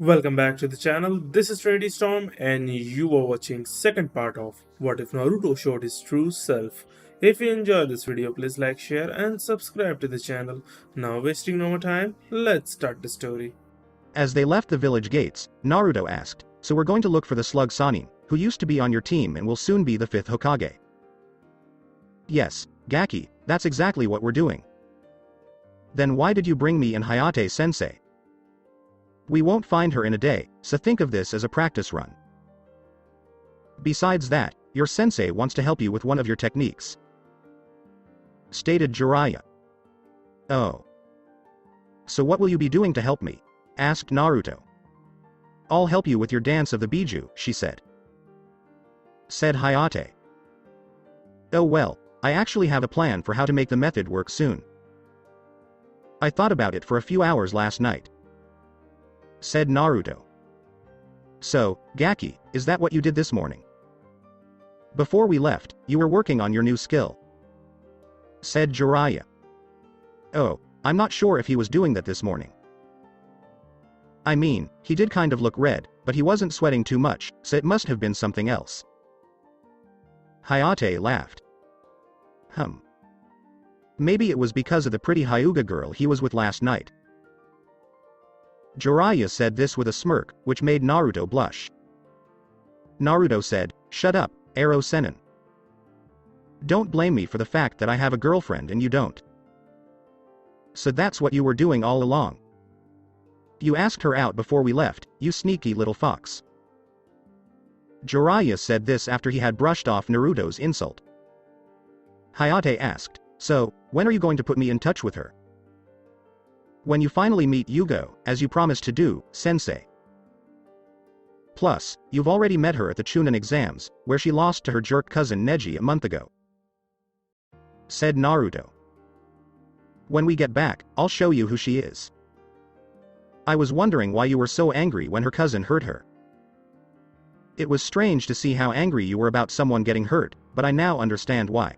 Welcome back to the channel. This is Trinity Storm and you are watching second part of What If Naruto Showed His True Self. If you enjoyed this video, please like, share and subscribe to the channel. Now wasting no more time, let's start the story. As they left the village gates, Naruto asked, "So we're going to look for the slug Sannin, who used to be on your team and will soon be the 5th Hokage." "Yes, Gaki, that's exactly what we're doing." "Then why did you bring me and Hayate-sensei?" "We won't find her in a day, so think of this as a practice run. Besides that, your sensei wants to help you with one of your techniques," stated Jiraiya. "Oh. So what will you be doing to help me?" asked Naruto. "I'll help you with your dance of the Biju," she said Hayate. "Oh well, I actually have a plan for how to make the method work soon. I thought about it for a few hours last night," said Naruto. "So, Gaki, is that what you did this morning?" "Before we left, you were working on your new skill," said Jiraiya. "Oh, I'm not sure if he was doing that this morning. I mean, he did kind of look red, but he wasn't sweating too much, so it must have been something else." Hayate laughed. Maybe it was because of the pretty Hyuga girl he was with last night." Jiraiya said this with a smirk, which made Naruto blush. Naruto said, "Shut up, Aro Sennin. Don't blame me for the fact that I have a girlfriend and you don't." "So that's what you were doing all along? You asked her out before we left, you sneaky little fox." Jiraiya said this after he had brushed off Naruto's insult. Hayate asked, "So, when are you going to put me in touch with her?" "When you finally meet Yugo, as you promised to do, sensei. Plus, you've already met her at the Chunin exams, where she lost to her jerk cousin Neji a month ago," said Naruto. "When we get back, I'll show you who she is. I was wondering why you were so angry when her cousin hurt her. It was strange to see how angry you were about someone getting hurt, but I now understand why,"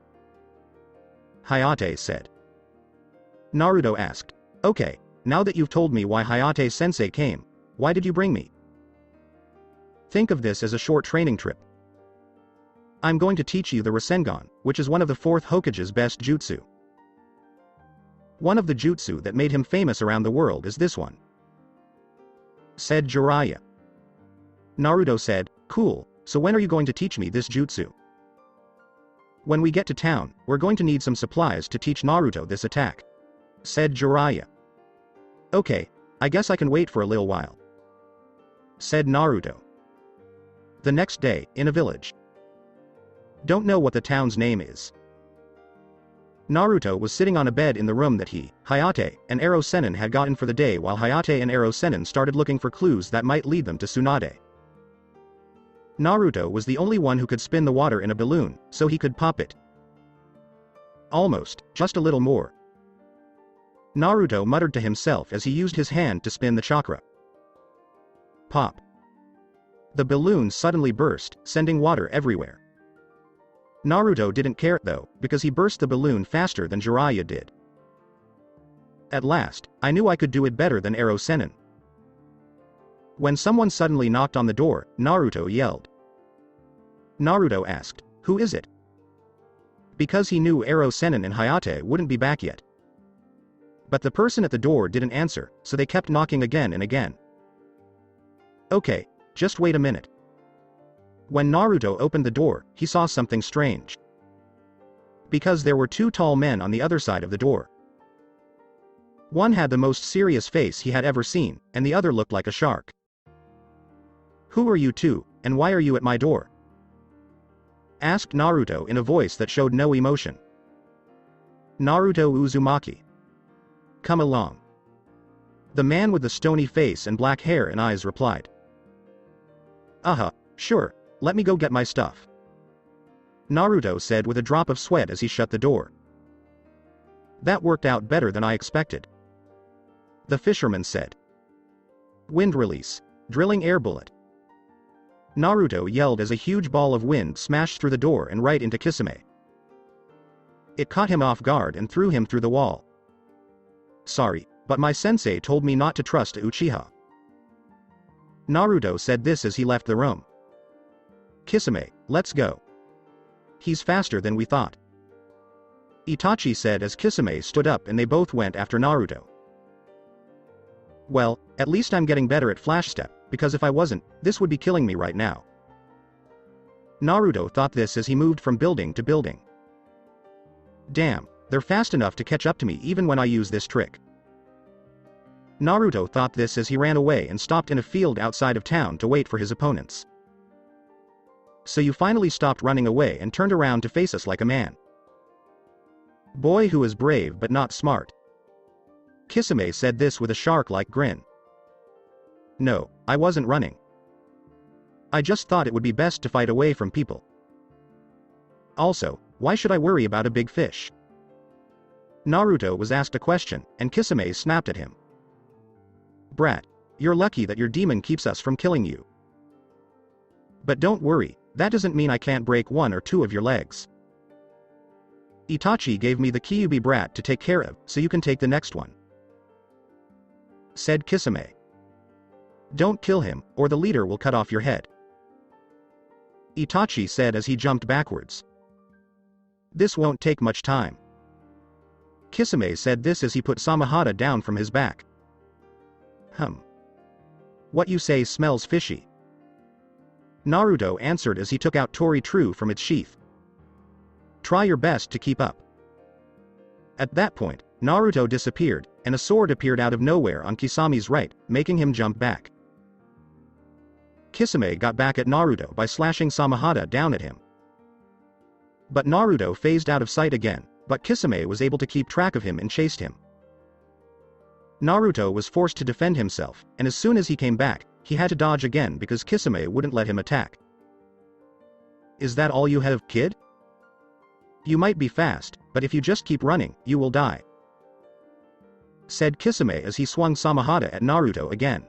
Hayate said. Naruto asked, "Okay, now that you've told me why Hayate-sensei came, why did you bring me?" "Think of this as a short training trip. I'm going to teach you the Rasengan, which is one of the 4th Hokage's best jutsu. One of the jutsu that made him famous around the world is this one," said Jiraiya. Naruto said, "Cool, so when are you going to teach me this jutsu?" "When we get to town, we're going to need some supplies to teach Naruto this attack," said Jiraiya. "Okay, I guess I can wait for a little while," said Naruto. The next day, in a village. Don't know what the town's name is. Naruto was sitting on a bed in the room that he, Hayate, and Aro Sennin had gotten for the day while Hayate and Aro Sennin started looking for clues that might lead them to Tsunade. Naruto was the only one who could spin the water in a balloon, so he could pop it. Almost, just a little more. Naruto muttered to himself as he used his hand to spin the chakra. Pop. The balloon suddenly burst, sending water everywhere. Naruto didn't care though, because he burst the balloon faster than Jiraiya did. "At last, I knew I could do it better than Aro Sennin." When someone suddenly knocked on the door, Naruto yelled. Naruto asked, "Who is it?" Because he knew Aro Sennin and Hayate wouldn't be back yet. But the person at the door didn't answer, so they kept knocking again and again. "Okay, just wait a minute." When Naruto opened the door, he saw something strange. Because there were 2 tall men on the other side of the door. One had the most serious face he had ever seen, and the other looked like a shark. "Who are you two, and why are you at my door?" asked Naruto in a voice that showed no emotion. "Naruto Uzumaki. Come along." The man with the stony face and black hair and eyes replied. Sure, let me go get my stuff," Naruto said with a drop of sweat as he shut the door. "That worked out better than I expected," the fisherman said. "Wind release. Drilling air bullet." Naruto yelled as a huge ball of wind smashed through the door and right into Kisame. It caught him off guard and threw him through the wall. "Sorry, but my sensei told me not to trust Uchiha," Naruto said this as he left the room. Kisame, let's go. He's faster than we thought. Itachi said as Kisame stood up and they both went after Naruto. Well, at least I'm getting better at flash step, because if I wasn't, this would be killing me right now. Naruto thought this as he moved from building to building. Damn, they're fast enough to catch up to me even when I use this trick. Naruto thought this as he ran away and stopped in a field outside of town to wait for his opponents. So you finally stopped running away and turned around to face us like a man. Boy who is brave but not smart. Kisame said this with a shark-like grin. No, I wasn't running. I just thought it would be best to fight away from people. Also, why should I worry about a big fish? Naruto was asked a question, and Kisame snapped at him. Brat, you're lucky that your demon keeps us from killing you. But don't worry, that doesn't mean I can't break one or two of your legs. Itachi gave me the Kyuubi brat to take care of, so you can take the next one. Said Kisame. Don't kill him, or the leader will cut off your head. Itachi said as he jumped backwards. This won't take much time. Kisame said this as he put Samahata down from his back. What you say smells fishy. Naruto answered as he took out Tori True from its sheath. Try your best to keep up. At that point, Naruto disappeared, and a sword appeared out of nowhere on Kisame's right, making him jump back. Kisame got back at Naruto by slashing Samahata down at him. But Naruto phased out of sight again, but Kisame was able to keep track of him and chased him. Naruto was forced to defend himself, and as soon as he came back, he had to dodge again because Kisame wouldn't let him attack. Is that all you have, kid? You might be fast, but if you just keep running, you will die. Said Kisame as he swung Samahata at Naruto again.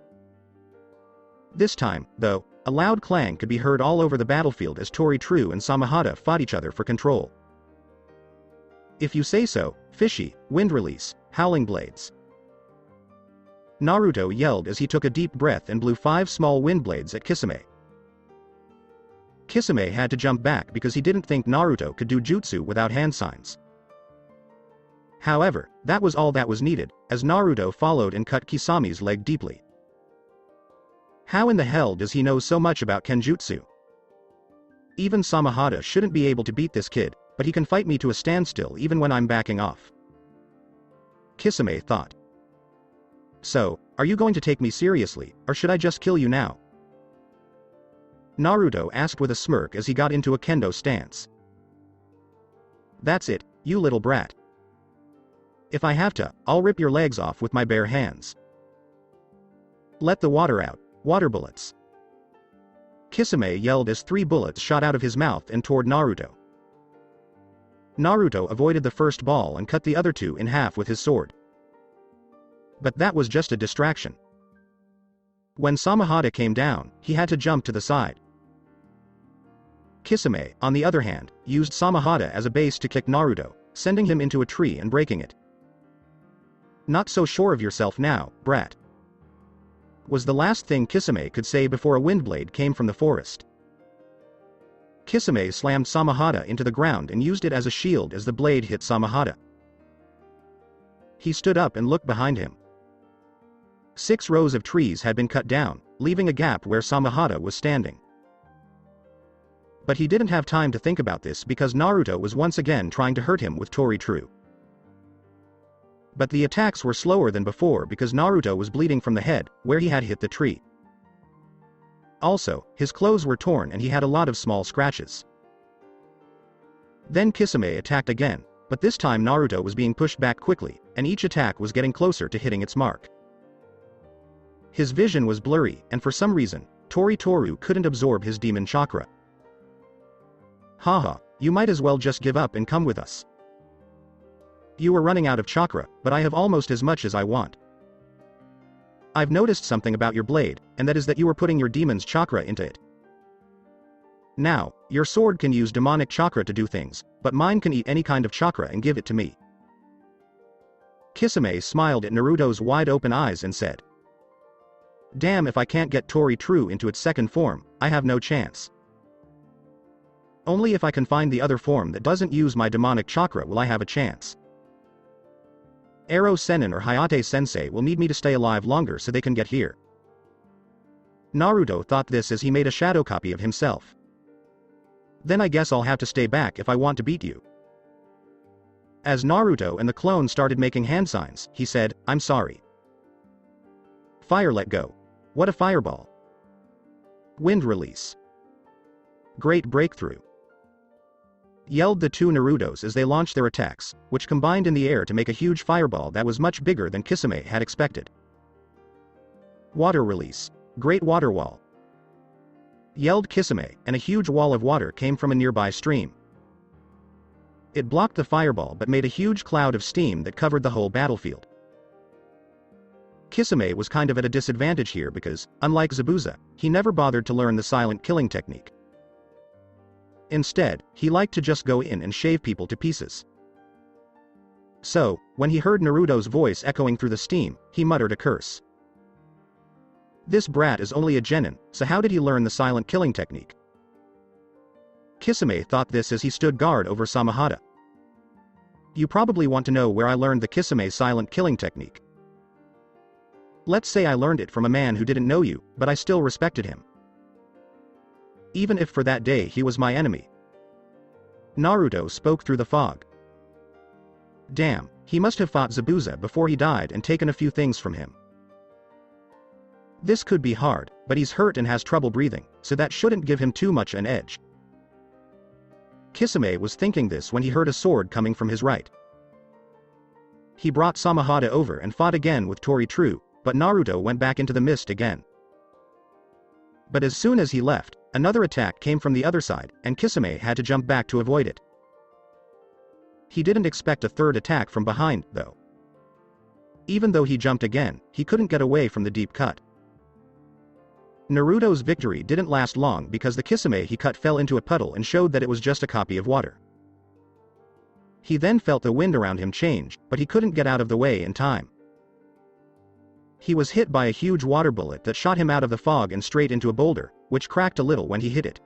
This time, though, a loud clang could be heard all over the battlefield as Tori True and Samahata fought each other for control. If you say so, fishy, wind release, howling blades. Naruto yelled as he took a deep breath and blew 5 small wind blades at Kisame. Kisame had to jump back because he didn't think Naruto could do jutsu without hand signs. However, that was all that was needed, as Naruto followed and cut Kisame's leg deeply. How in the hell does he know so much about kenjutsu? Even Samahata shouldn't be able to beat this kid, but he can fight me to a standstill even when I'm backing off. Kisame thought. So, are you going to take me seriously, or should I just kill you now? Naruto asked with a smirk as he got into a kendo stance. That's it, you little brat. If I have to, I'll rip your legs off with my bare hands. Let the water out, water bullets. Kisame yelled as 3 bullets shot out of his mouth and toward Naruto. Naruto avoided the first ball and cut the other 2 in half with his sword. But that was just a distraction. When Samahata came down, he had to jump to the side. Kisame, on the other hand, used Samahata as a base to kick Naruto, sending him into a tree and breaking it. Not so sure of yourself now, brat. Was the last thing Kisame could say before a windblade came from the forest. Kisame slammed Samahata into the ground and used it as a shield as the blade hit Samahata. He stood up and looked behind him. 6 rows of trees had been cut down, leaving a gap where Samahata was standing. But he didn't have time to think about this because Naruto was once again trying to hurt him with Tori True. But the attacks were slower than before because Naruto was bleeding from the head, where he had hit the tree. Also, his clothes were torn and he had a lot of small scratches. Then Kisame attacked again, but this time Naruto was being pushed back quickly, and each attack was getting closer to hitting its mark. His vision was blurry, and for some reason, Tori Toru couldn't absorb his demon chakra. Haha, you might as well just give up and come with us. You are running out of chakra, but I have almost as much as I want. I've noticed something about your blade, and that is that you are putting your demon's chakra into it. Now, your sword can use demonic chakra to do things, but mine can eat any kind of chakra and give it to me. Kisame smiled at Naruto's wide-open eyes and said, Damn, if I can't get Tori True into its second form, I have no chance. Only if I can find the other form that doesn't use my demonic chakra will I have a chance. Ero Sennin or Hayate Sensei will need me to stay alive longer so they can get here. Naruto thought this as he made a shadow copy of himself. Then I guess I'll have to stay back if I want to beat you. As Naruto and the clone started making hand signs, he said, I'm sorry. Fire let go. What a fireball. Wind release. Great breakthrough. Yelled the two Narutos as they launched their attacks, which combined in the air to make a huge fireball that was much bigger than Kisame had expected. Water release. Great water wall. Yelled Kisame, and a huge wall of water came from a nearby stream. It blocked the fireball but made a huge cloud of steam that covered the whole battlefield. Kisame was kind of at a disadvantage here because, unlike Zabuza, he never bothered to learn the silent killing technique. Instead, he liked to just go in and shave people to pieces. So, when he heard Naruto's voice echoing through the steam, he muttered a curse. This brat is only a genin, so how did he learn the silent killing technique? Kisame thought this as he stood guard over Samahata. You probably want to know where I learned the Kisame silent killing technique. Let's say I learned it from a man who didn't know you, but I still respected him. Even if for that day he was my enemy. Naruto spoke through the fog. Damn, he must have fought Zabuza before he died and taken a few things from him. This could be hard, but he's hurt and has trouble breathing, so that shouldn't give him too much an edge. Kisame was thinking this when he heard a sword coming from his right. He brought Samahata over and fought again with Tori True, but Naruto went back into the mist again. But as soon as he left, another attack came from the other side, and Kisame had to jump back to avoid it. He didn't expect a third attack from behind, though. Even though he jumped again, he couldn't get away from the deep cut. Naruto's victory didn't last long because the Kisame he cut fell into a puddle and showed that it was just a copy of water. He then felt the wind around him change, but he couldn't get out of the way in time. He was hit by a huge water bullet that shot him out of the fog and straight into a boulder, which cracked a little when he hit it.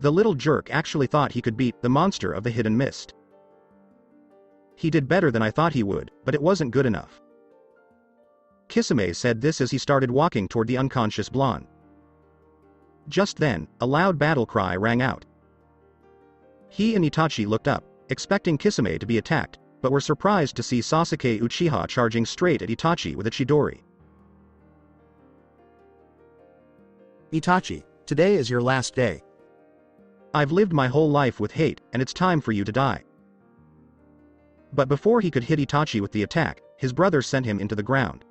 The little jerk actually thought he could beat the monster of the hidden mist. He did better than I thought he would, but it wasn't good enough. Kisame said this as he started walking toward the unconscious blonde. Just then, a loud battle cry rang out. He and Itachi looked up, expecting Kisame to be attacked, but were surprised to see Sasuke Uchiha charging straight at Itachi with a Chidori. Itachi, today is your last day. I've lived my whole life with hate, and it's time for you to die. But before he could hit Itachi with the attack, his brother sent him into the ground.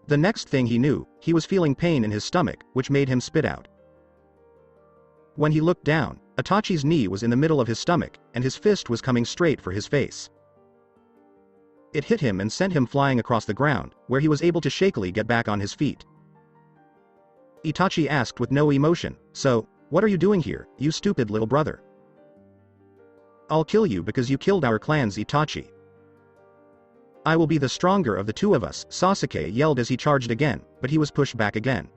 The next thing he knew, he was feeling pain in his stomach, which made him spit out. When he looked down, Itachi's knee was in the middle of his stomach, and his fist was coming straight for his face. It hit him and sent him flying across the ground, where he was able to shakily get back on his feet. Itachi asked with no emotion, "So, what are you doing here, you stupid little brother?" "I'll kill you because you killed our clans, Itachi." "I will be the stronger of the two of us," Sasuke yelled as he charged again, but he was pushed back again.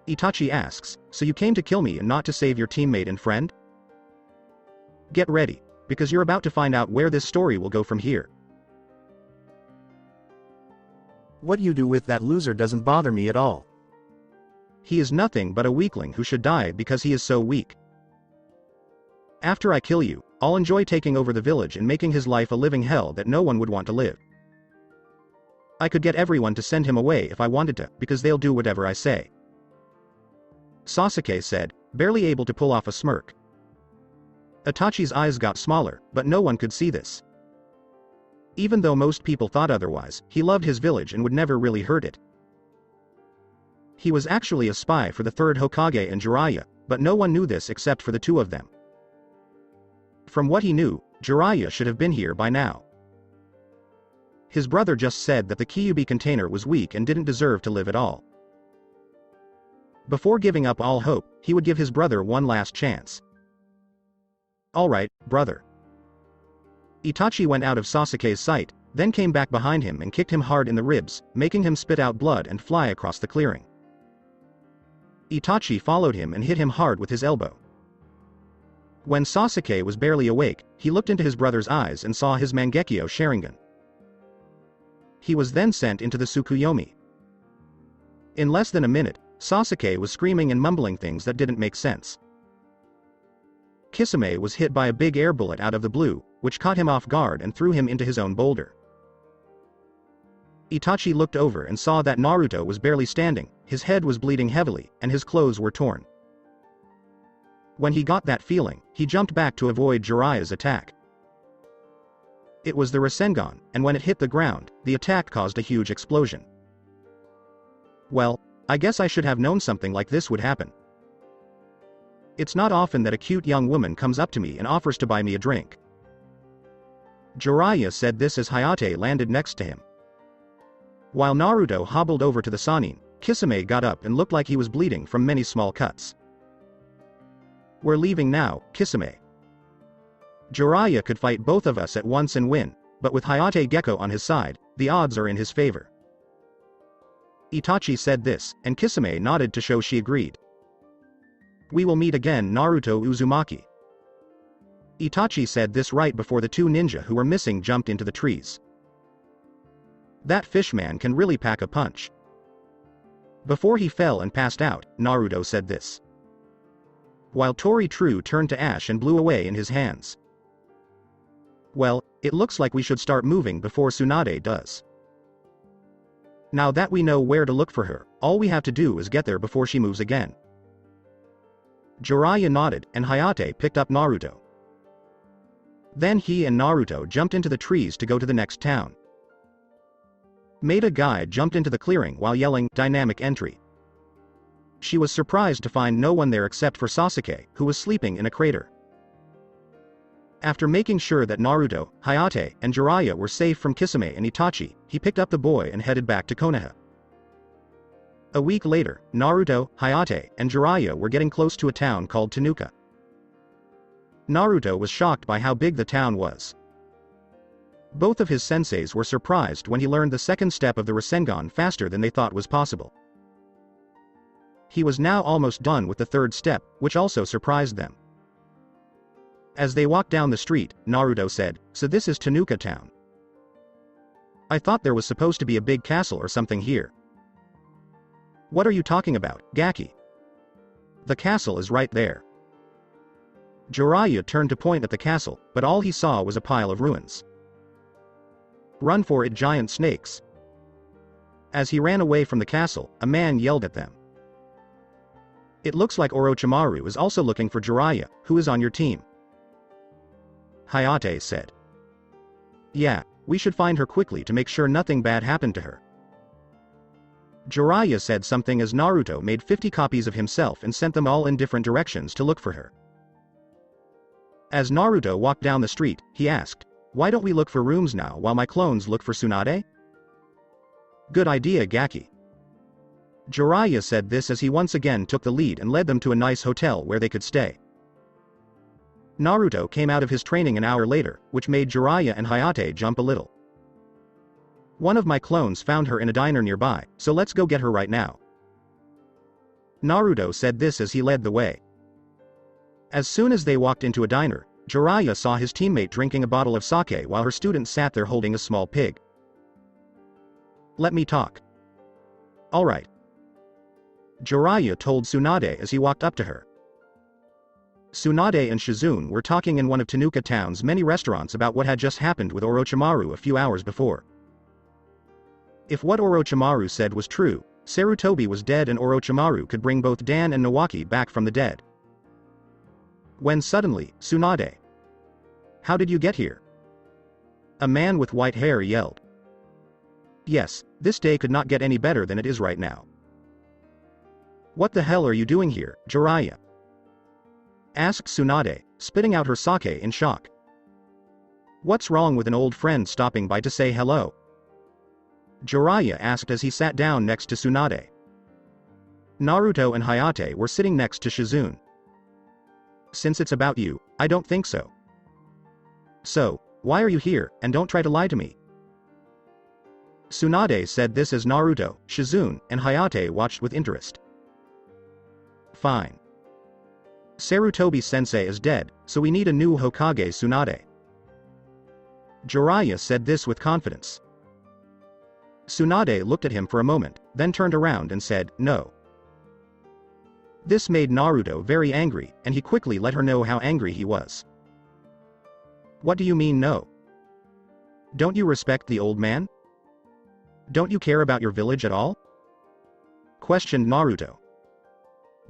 Itachi asks, "So you came to kill me and not to save your teammate and friend?" Get ready, because you're about to find out where this story will go from here. What you do with that loser doesn't bother me at all. He is nothing but a weakling who should die because he is so weak. After I kill you, I'll enjoy taking over the village and making his life a living hell that no one would want to live. I could get everyone to send him away if I wanted to, because they'll do whatever I say. Sasuke said, barely able to pull off a smirk. Itachi's eyes got smaller, but no one could see this. Even though most people thought otherwise, he loved his village and would never really hurt it. He was actually a spy for the third Hokage and Jiraiya, but no one knew this except for the two of them. From what he knew, Jiraiya should have been here by now. His brother just said that the Kyuubi container was weak and didn't deserve to live at all. Before giving up all hope, he would give his brother one last chance. "Alright, brother." Itachi went out of Sasuke's sight, then came back behind him and kicked him hard in the ribs, making him spit out blood and fly across the clearing. Itachi followed him and hit him hard with his elbow. When Sasuke was barely awake, he looked into his brother's eyes and saw his Mangekyo Sharingan. He was then sent into the Tsukuyomi. In less than a minute, Sasuke was screaming and mumbling things that didn't make sense. Kisame was hit by a big air bullet out of the blue, which caught him off guard and threw him into his own boulder. Itachi looked over and saw that Naruto was barely standing, his head was bleeding heavily, and his clothes were torn. When he got that feeling, he jumped back to avoid Jiraiya's attack. It was the Rasengan, and when it hit the ground, the attack caused a huge explosion. Well, I guess I should have known something like this would happen. It's not often that a cute young woman comes up to me and offers to buy me a drink. Jiraiya said this as Hayate landed next to him. While Naruto hobbled over to the Sannin, Kisame got up and looked like he was bleeding from many small cuts. We're leaving now, Kisame. Jiraiya could fight both of us at once and win, but with Hayate Gecko on his side, the odds are in his favor. Itachi said this, and Kisame nodded to show she agreed. We will meet again, Naruto Uzumaki. Itachi said this right before the two ninja who were missing jumped into the trees. That fishman can really pack a punch. Before he fell and passed out, Naruto said this. While Tori True turned to ash and blew away in his hands. Well, it looks like we should start moving before Tsunade does. Now that we know where to look for her, all we have to do is get there before she moves again. Jiraiya nodded, and Hayate picked up Naruto. Then he and Naruto jumped into the trees to go to the next town. Maida Guy jumped into the clearing while yelling, "Dynamic entry." She was surprised to find no one there except for Sasuke, who was sleeping in a crater. After making sure that Naruto, Hayate, and Jiraiya were safe from Kisame and Itachi, he picked up the boy and headed back to Konoha. A week later, Naruto, Hayate, and Jiraiya were getting close to a town called Tenuka. Naruto was shocked by how big the town was. Both of his senseis were surprised when he learned the second step of the Rasengan faster than they thought was possible. He was now almost done with the third step, which also surprised them. As they walked down the street, Naruto said, "So this is Tenuka town. I thought there was supposed to be a big castle or something here." "What are you talking about, Gaki?" "The castle is right there." Jiraiya turned to point at the castle, but all he saw was a pile of ruins. "Run for it, giant snakes." As he ran away from the castle, a man yelled at them. "It looks like Orochimaru is also looking for Jiraiya, who is on your team." Hayate said. "Yeah, we should find her quickly to make sure nothing bad happened to her." Jiraiya said something as Naruto made 50 copies of himself and sent them all in different directions to look for her. As Naruto walked down the street, he asked, "Why don't we look for rooms now while my clones look for Tsunade?" "Good idea, Gaki." Jiraiya said this as he once again took the lead and led them to a nice hotel where they could stay. Naruto came out of his training an hour later, which made Jiraiya and Hayate jump a little. "One of my clones found her in a diner nearby, so let's go get her right now." Naruto said this as he led the way. As soon as they walked into a diner, Jiraiya saw his teammate drinking a bottle of sake while her student sat there holding a small pig. "Let me talk." "Alright." Jiraiya told Tsunade as he walked up to her. Tsunade and Shizune were talking in one of Tenuka town's many restaurants about what had just happened with Orochimaru a few hours before. If what Orochimaru said was true, Sarutobi was dead and Orochimaru could bring both Dan and Nawaki back from the dead. When suddenly, "Tsunade! How did you get here?" A man with white hair yelled. Yes, this day could not get any better than it is right now. "What the hell are you doing here, Jiraiya?" asked Tsunade, spitting out her sake in shock. "What's wrong with an old friend stopping by to say hello?" Jiraiya asked as he sat down next to Tsunade. Naruto and Hayate were sitting next to Shizune. "Since it's about you, I don't think so." "So, why are you here, and don't try to lie to me?" Tsunade said this as Naruto, Shizune, and Hayate watched with interest. Fine. Sarutobi-sensei is dead, so we need a new Hokage Tsunade. Jiraiya said this with confidence. Tsunade looked at him for a moment, then turned around and said, no. This made Naruto very angry, and he quickly let her know how angry he was. What do you mean no? Don't you respect the old man? Don't you care about your village at all? Questioned Naruto.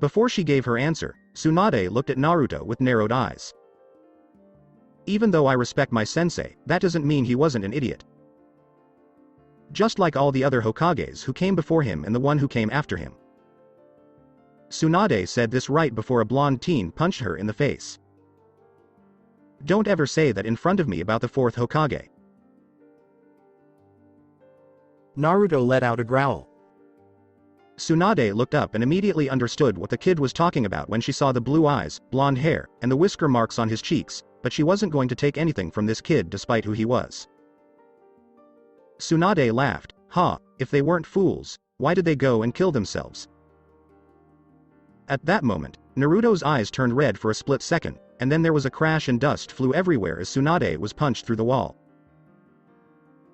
Before she gave her answer, Tsunade looked at Naruto with narrowed eyes. Even though I respect my sensei, that doesn't mean he wasn't an idiot. Just like all the other Hokages who came before him and the one who came after him. Tsunade said this right before a blonde teen punched her in the face. Don't ever say that in front of me about the fourth Hokage. Naruto let out a growl. Tsunade looked up and immediately understood what the kid was talking about when she saw the blue eyes, blonde hair, and the whisker marks on his cheeks, but she wasn't going to take anything from this kid despite who he was. Tsunade laughed, ha, if they weren't fools, why did they go and kill themselves? At that moment, Naruto's eyes turned red for a split second, and then there was a crash and dust flew everywhere as Tsunade was punched through the wall.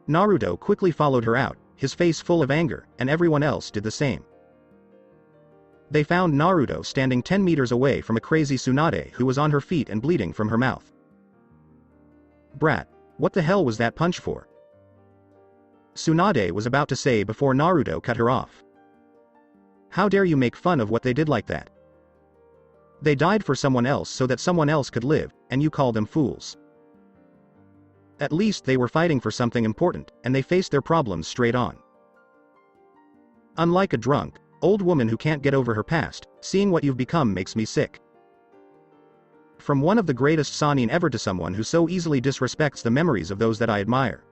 Naruto quickly followed her out, his face full of anger, and everyone else did the same. They found Naruto standing 10 meters away from a crazy Tsunade who was on her feet and bleeding from her mouth. Brat, what the hell was that punch for? Tsunade was about to say before Naruto cut her off. How dare you make fun of what they did like that? They died for someone else so that someone else could live, and you call them fools. At least they were fighting for something important, and they faced their problems straight on. Unlike a drunk, old woman who can't get over her past, seeing what you've become makes me sick. From one of the greatest Sannin ever to someone who so easily disrespects the memories of those that I admire.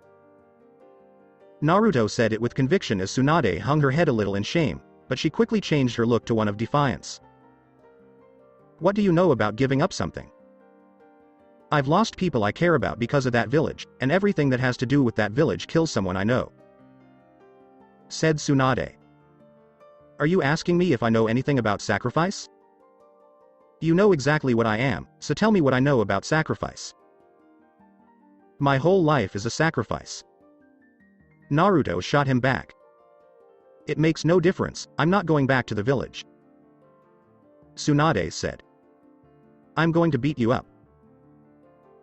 Naruto said it with conviction as Tsunade hung her head a little in shame, but she quickly changed her look to one of defiance. What do you know about giving up something? I've lost people I care about because of that village, and everything that has to do with that village kills someone I know. Said Tsunade. Are you asking me if I know anything about sacrifice? You know exactly what I am, so tell me what I know about sacrifice. My whole life is a sacrifice. Naruto shot him back. It makes no difference, I'm not going back to the village. Tsunade said. I'm going to beat you up.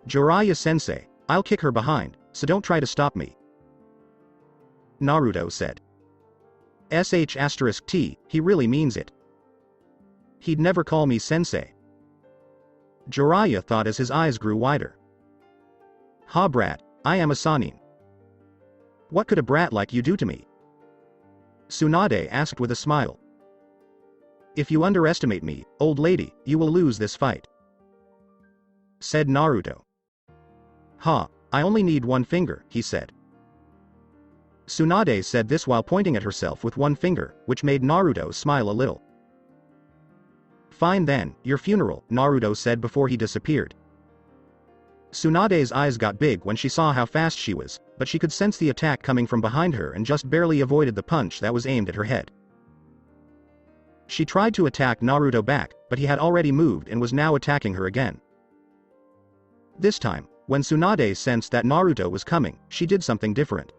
Jiraiya-sensei, I'll kick her behind, so don't try to stop me. Naruto said. **T, he really means it. He'd never call me sensei. Jiraiya thought as his eyes grew wider. Ha brat, I am a Sannin. What could a brat like you do to me? Tsunade asked with a smile. If you underestimate me, old lady, you will lose this fight. Said Naruto. Ha, I only need one finger, he said. Tsunade said this while pointing at herself with one finger, which made Naruto smile a little. Fine then, your funeral, Naruto said before he disappeared. Tsunade's eyes got big when she saw how fast she was, but she could sense the attack coming from behind her and just barely avoided the punch that was aimed at her head. She tried to attack Naruto back, but he had already moved and was now attacking her again. This time, when Tsunade sensed that Naruto was coming, she did something different.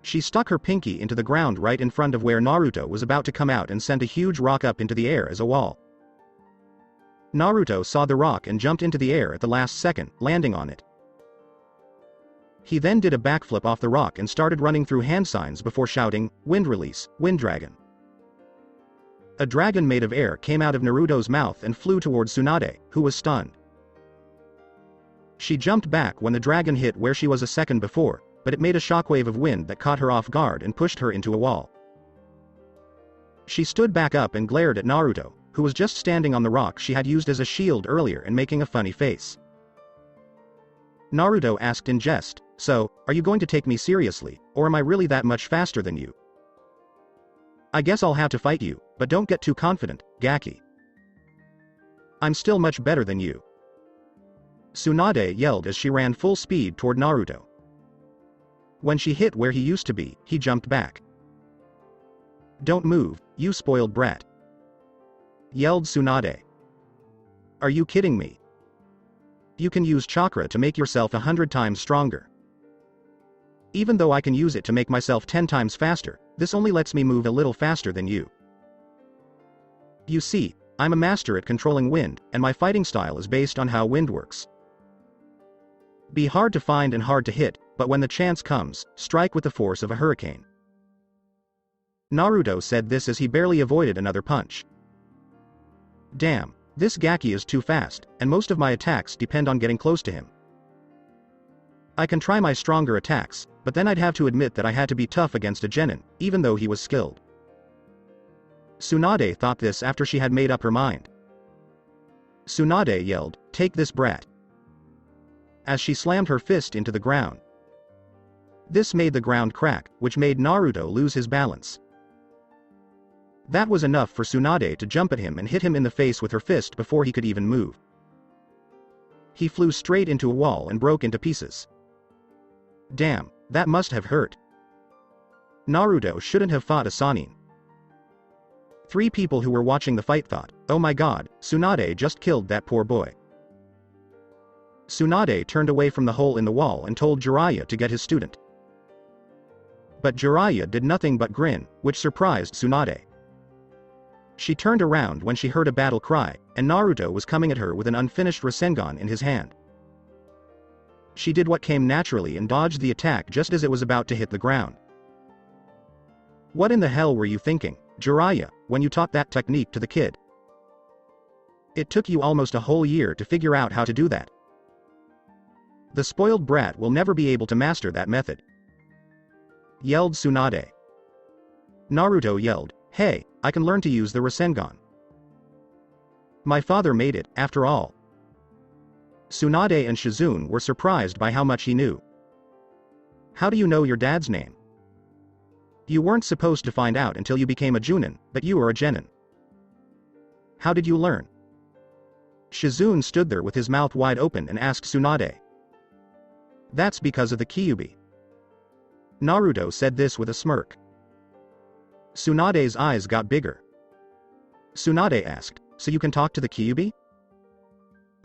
She stuck her pinky into the ground right in front of where Naruto was about to come out and sent a huge rock up into the air as a wall. Naruto saw the rock and jumped into the air at the last second, landing on it. He then did a backflip off the rock and started running through hand signs before shouting, "Wind release, wind dragon." A dragon made of air came out of Naruto's mouth and flew towards Tsunade, who was stunned. She jumped back when the dragon hit where she was a second before, but it made a shockwave of wind that caught her off guard and pushed her into a wall. She stood back up and glared at Naruto, who was just standing on the rock she had used as a shield earlier and making a funny face. Naruto asked in jest, "So, are you going to take me seriously, or am I really that much faster than you? I guess I'll have to fight you, but don't get too confident, Gaki. I'm still much better than you." Tsunade yelled as she ran full speed toward Naruto. When she hit where he used to be, he jumped back. "Don't move, you spoiled brat," yelled Tsunade. "Are you kidding me? You can use chakra to make yourself 100 times stronger. Even though I can use it to make myself 10 times faster, this only lets me move a little faster than you. You see, I'm a master at controlling wind, and my fighting style is based on how wind works. Be hard to find and hard to hit, but when the chance comes, strike with the force of a hurricane." Naruto said this as he barely avoided another punch. "Damn, this Gaki is too fast, and most of my attacks depend on getting close to him. I can try my stronger attacks, but then I'd have to admit that I had to be tough against a genin, even though he was skilled." Tsunade thought this after she had made up her mind. Tsunade yelled, "Take this brat," as she slammed her fist into the ground. This made the ground crack, which made Naruto lose his balance. That was enough for Tsunade to jump at him and hit him in the face with her fist before he could even move. He flew straight into a wall and broke into pieces. Damn, that must have hurt. Naruto shouldn't have fought a Sannin. 3 people who were watching the fight thought, "Oh my god, Tsunade just killed that poor boy." Tsunade turned away from the hole in the wall and told Jiraiya to get his student. But Jiraiya did nothing but grin, which surprised Tsunade. She turned around when she heard a battle cry, and Naruto was coming at her with an unfinished Rasengan in his hand. She did what came naturally and dodged the attack just as it was about to hit the ground. "What in the hell were you thinking, Jiraiya, when you taught that technique to the kid? It took you almost a whole year to figure out how to do that. The spoiled brat will never be able to master that method," yelled Tsunade. Naruto yelled, "Hey, I can learn to use the Rasengan. My father made it, after all." Tsunade and Shizune were surprised by how much he knew. "How do you know your dad's name? You weren't supposed to find out until you became a Junin, but you are a Genin. How did you learn?" Shizune stood there with his mouth wide open and asked Tsunade. "That's because of the Kyuubi." Naruto said this with a smirk. Tsunade's eyes got bigger. Tsunade asked, "So you can talk to the Kyuubi?"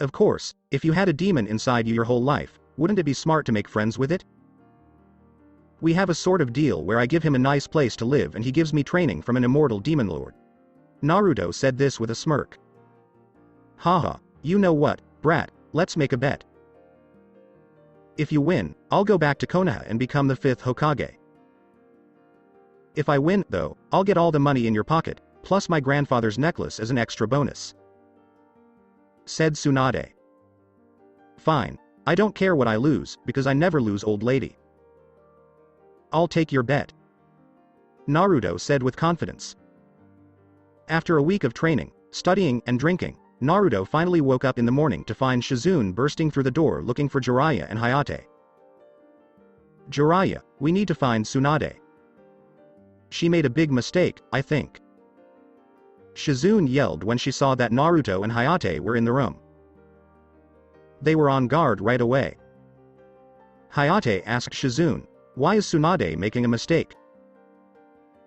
"Of course, if you had a demon inside you your whole life, wouldn't it be smart to make friends with it? We have a sort of deal where I give him a nice place to live and he gives me training from an immortal demon lord." Naruto said this with a smirk. "Haha, you know what, brat, let's make a bet. If you win, I'll go back to Konoha and become the 5th Hokage. If I win, though, I'll get all the money in your pocket, plus my grandfather's necklace as an extra bonus," said Tsunade. "Fine, I don't care what I lose, because I never lose, old lady. I'll take your bet," Naruto said with confidence. After a week of training, studying, and drinking, Naruto finally woke up in the morning to find Shizune bursting through the door looking for Jiraiya and Hayate. "Jiraiya, we need to find Tsunade. She made a big mistake, I think," Shizune yelled when she saw that Naruto and Hayate were in the room. They were on guard right away. Hayate asked Shizune, "Why is Tsunade making a mistake?"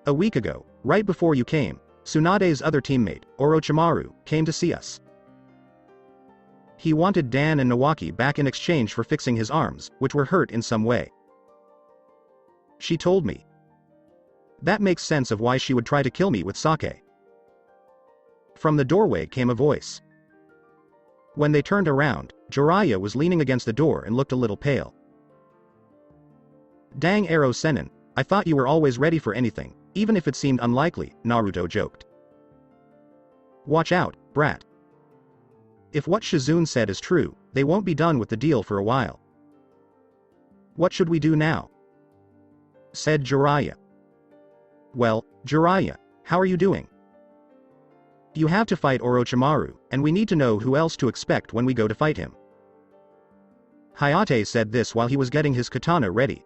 "A week ago, right before you came, Tsunade's other teammate, Orochimaru, came to see us. He wanted Dan and Nawaki back in exchange for fixing his arms, which were hurt in some way. She told me. That makes sense of why she would try to kill me with sake." From the doorway came a voice. When they turned around, Jiraiya was leaning against the door and looked a little pale. "Dang arrow Sannin, I thought you were always ready for anything, even if it seemed unlikely," Naruto joked. "Watch out, brat. If what Shizune said is true, they won't be done with the deal for a while." "What should we do now?" said Jiraiya. "Well, Jiraiya, how are you doing? You have to fight Orochimaru, and we need to know who else to expect when we go to fight him." Hayate said this while he was getting his katana ready.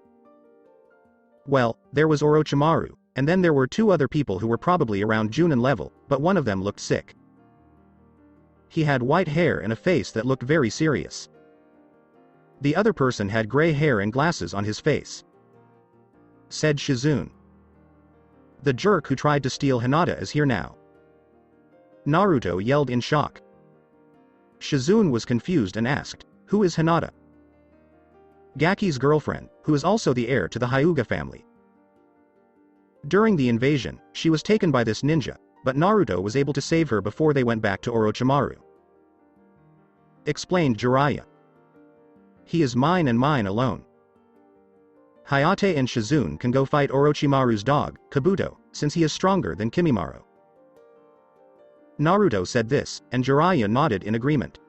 "Well, there was Orochimaru, and then there were 2 other people who were probably around Junin level, but one of them looked sick. He had white hair and a face that looked very serious. The other person had gray hair and glasses on his face. said Shizune. The jerk who tried to steal Hinata is here now. Naruto yelled in shock. Shizune was confused and asked, "Who is Hinata?" Gaki's girlfriend, who is also the heir to the Hyuga family. During the invasion, she was taken by this ninja, but Naruto was able to save her before they went back to Orochimaru. Explained Jiraiya. He is mine and mine alone. Hayate and Shizune can go fight Orochimaru's dog, Kabuto, since he is stronger than Kimimaro. Naruto said this, and Jiraiya nodded in agreement.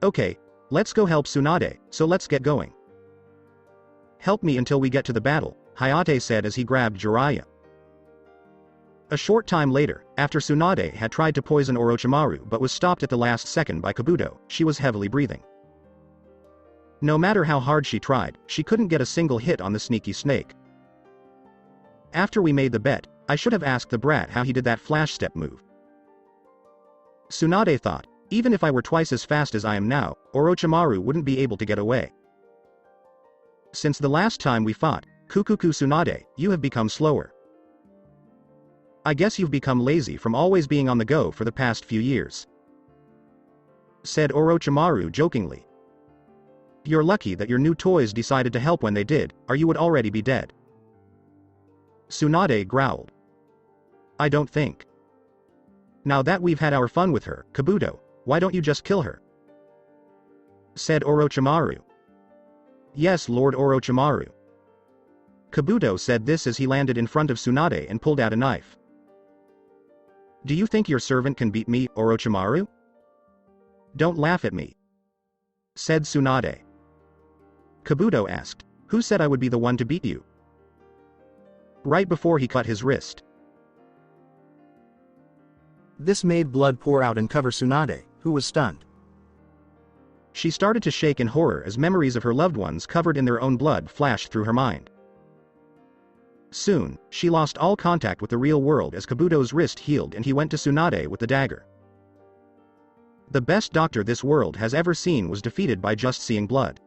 Okay, let's go help Tsunade, so let's get going. Help me until we get to the battle, Hayate said as he grabbed Jiraiya. A short time later, after Tsunade had tried to poison Orochimaru but was stopped at the last second by Kabuto, she was heavily breathing. No matter how hard she tried, she couldn't get a single hit on the sneaky snake. After we made the bet, I should have asked the brat how he did that flash step move. Tsunade thought, even if I were twice as fast as I am now, Orochimaru wouldn't be able to get away. Since the last time we fought, Kukuku Tsunade, you have become slower. I guess you've become lazy from always being on the go for the past few years. Said Orochimaru jokingly. You're lucky that your new toys decided to help when they did, or you would already be dead. Tsunade growled. I don't think. Now that we've had our fun with her, Kabuto, why don't you just kill her? Said Orochimaru. Yes, Lord Orochimaru. Kabuto said this as he landed in front of Tsunade and pulled out a knife. Do you think your servant can beat me, Orochimaru? Don't laugh at me. Said Tsunade. Kabuto asked, who said I would be the one to beat you? Right before he cut his wrist. This made blood pour out and cover Tsunade, who was stunned. She started to shake in horror as memories of her loved ones covered in their own blood flashed through her mind. Soon, she lost all contact with the real world as Kabuto's wrist healed and he went to Tsunade with the dagger. The best doctor this world has ever seen was defeated by just seeing blood.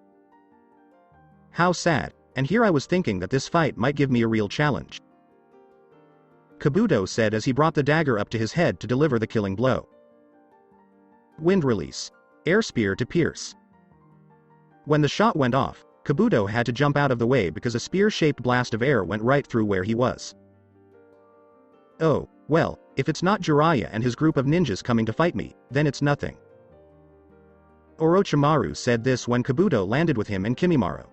How sad, and here I was thinking that this fight might give me a real challenge. Kabuto said as he brought the dagger up to his head to deliver the killing blow. Wind release. Air spear to pierce. When the shot went off, Kabuto had to jump out of the way because a spear-shaped blast of air went right through where he was. Oh, well, if it's not Jiraiya and his group of ninjas coming to fight me, then it's nothing. Orochimaru said this when Kabuto landed with him and Kimimaro.